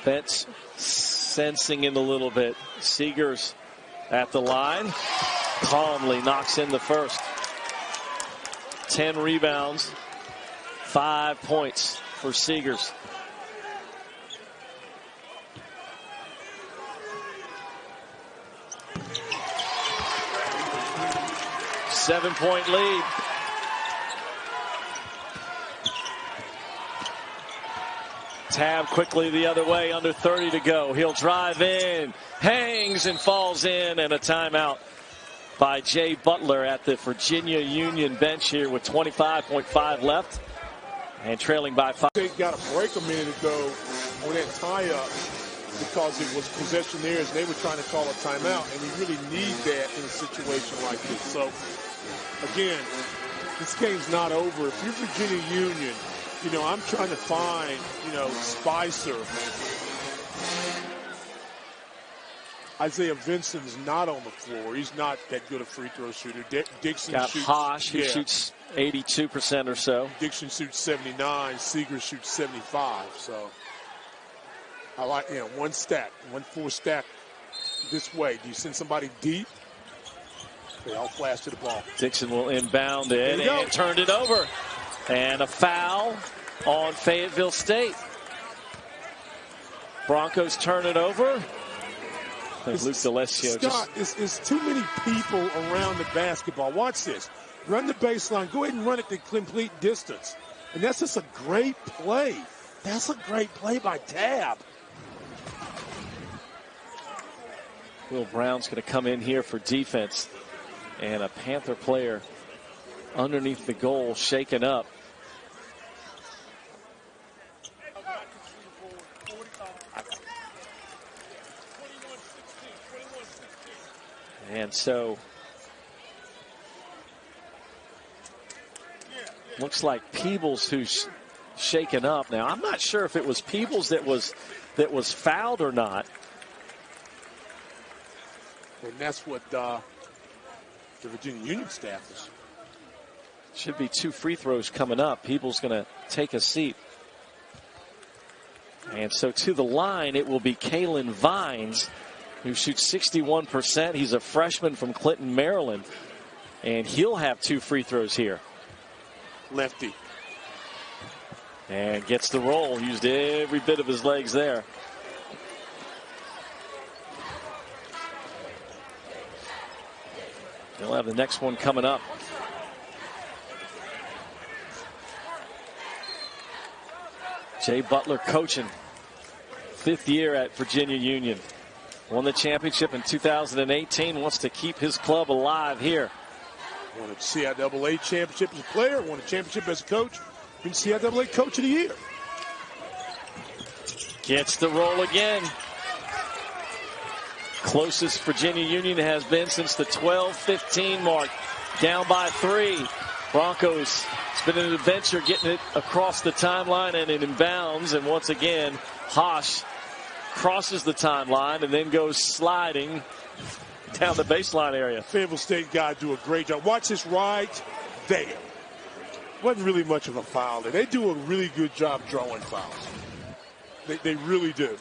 Betts sensing in a little bit. Seegers at the line. Calmly knocks in the first. 10 rebounds. 5 points for Seegers. Seven-point lead. Tabb quickly the other way, under 30 to go. He'll drive in, hangs and falls in, and a timeout by Jay Butler at the Virginia Union bench here with 25.5 left and trailing by 5. They got a break a minute ago on that tie-up because it was possession theirs. They were trying to call a timeout, and you really need that in a situation like this. So, again, this game's not over. If you're Virginia Union, you know, I'm trying to find, you know, Spicer. Isaiah Vincent's not on the floor. He's not that good a free throw shooter. Dixon got shoots. Hosh, who shoots 82% or so. Dixon shoots 79. Seegers shoots 75. So I like, you know, one full stack this way. Do you send somebody deep? They all flash to the ball. Dixon will inbound it and turned it over. And a foul on Fayetteville State. Broncos turn it over. Luke D'Alessio. Scott, it's too many people around the basketball. Watch this. Run the baseline. Go ahead and run it the complete distance. And that's just a great play. That's a great play by Tabb. Will Brown's going to come in here for defense. And a Panther player underneath the goal shaken up. And so looks like Peebles who's shaken up. Now I'm not sure if it was Peebles that was fouled or not. And that's what the Virginia Union staff is. Should be 2 free throws coming up. Peebles going to take a seat. And so to the line, it will be Kalen Vines, who shoots 61%. He's a freshman from Clinton, Maryland. And he'll have 2 free throws here. Lefty. And gets the roll. Used every bit of his legs there. He'll have the next one coming up. Jay Butler coaching. 5th year at Virginia Union. Won the championship in 2018. Wants to keep his club alive here. Won a CIAA championship as a player. Won a championship as a coach. Been CIAA Coach of the Year. Gets the roll again. Closest Virginia Union has been since the 12-15 mark. Down by 3. Broncos, it's been an adventure getting it across the timeline and in bounds. And once again, Hosh crosses the timeline and then goes sliding down the baseline area. Fayetteville State guys do a great job. Watch this right there. Wasn't really much of a foul there. They do a really good job drawing fouls. They really do.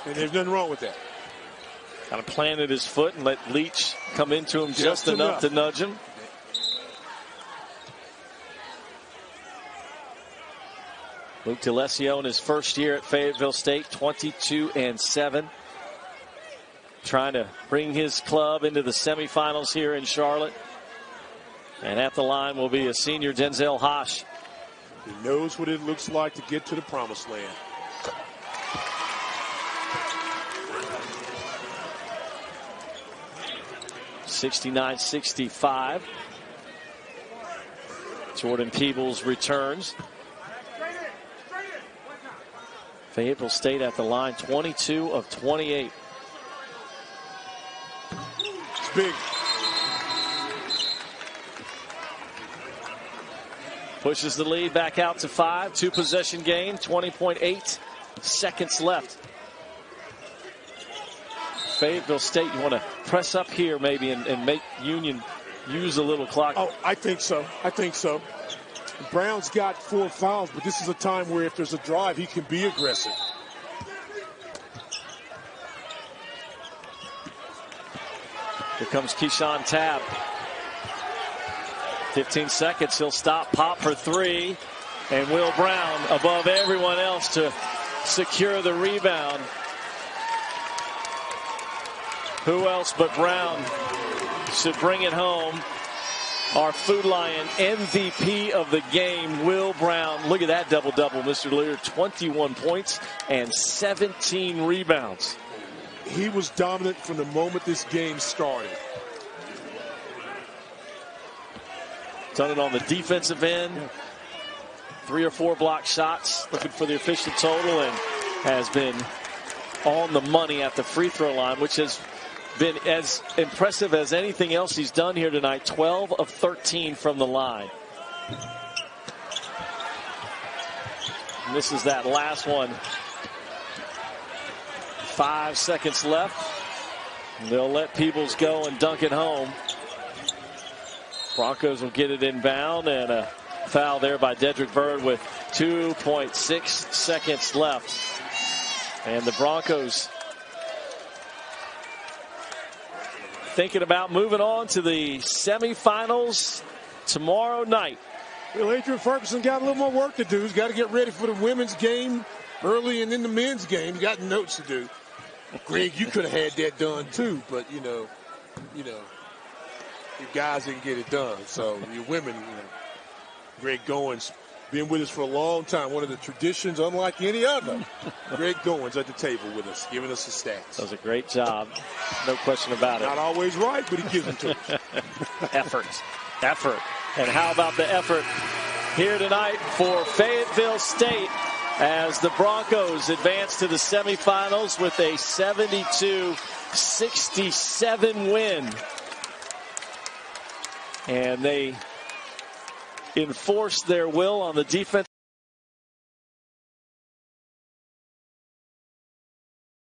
And there's nothing wrong with that. Kind of planted his foot and let Leach come into him just enough to nudge him. Luke DeLessio in his first year at Fayetteville State, 22-7. Trying to bring his club into the semifinals here in Charlotte. And at the line will be a senior, Denzel Hosh. He knows what it looks like to get to the promised land. (69-65). Jordan Peebles returns. Fayetteville State at the line, 22 of 28. It's big. Pushes the lead back out to 5. 2-possession game, 20.8 seconds left. Fayetteville State, you want to press up here maybe and make Union use a little clock. Oh, I think so. I think so. Brown's got 4 fouls, but this is a time where if there's a drive, he can be aggressive. Here comes Keyshawn Tabb. 15 seconds, he'll stop, pop for 3. And Will Brown above everyone else to secure the rebound. Who else but Brown should bring it home? Our Food Lion MVP of the game, Will Brown. Look at that double-double, Mr. Lear. 21 points and 17 rebounds. He was dominant from the moment this game started. Done it on the defensive end. 3 or 4 block shots, looking for the official total, and has been on the money at the free throw line, which has been as impressive as anything else he's done here tonight. 12 of 13 from the line. And this is that last one. 5 seconds left. They'll let Peebles go and dunk it home. Broncos will get it inbound, and a foul there by Dedrick Bird with 2.6 seconds left. And the Broncos thinking about moving on to the semifinals tomorrow night. Well, Adrian Ferguson got a little more work to do. He's got to get ready for the women's game early and then the men's game. He's got notes to do. Greg, you could have had that done too, but you know, your guys didn't get it done. So your women, Greg Goins, been with us for a long time. One of the traditions, unlike any other. Greg Goins at the table with us, giving us the stats. Does a great job. No question about it. Not always right, but he gives them to us. Effort. And how about the effort here tonight for Fayetteville State as the Broncos advance to the semifinals with a 72-67 win. And they enforce their will on the defense.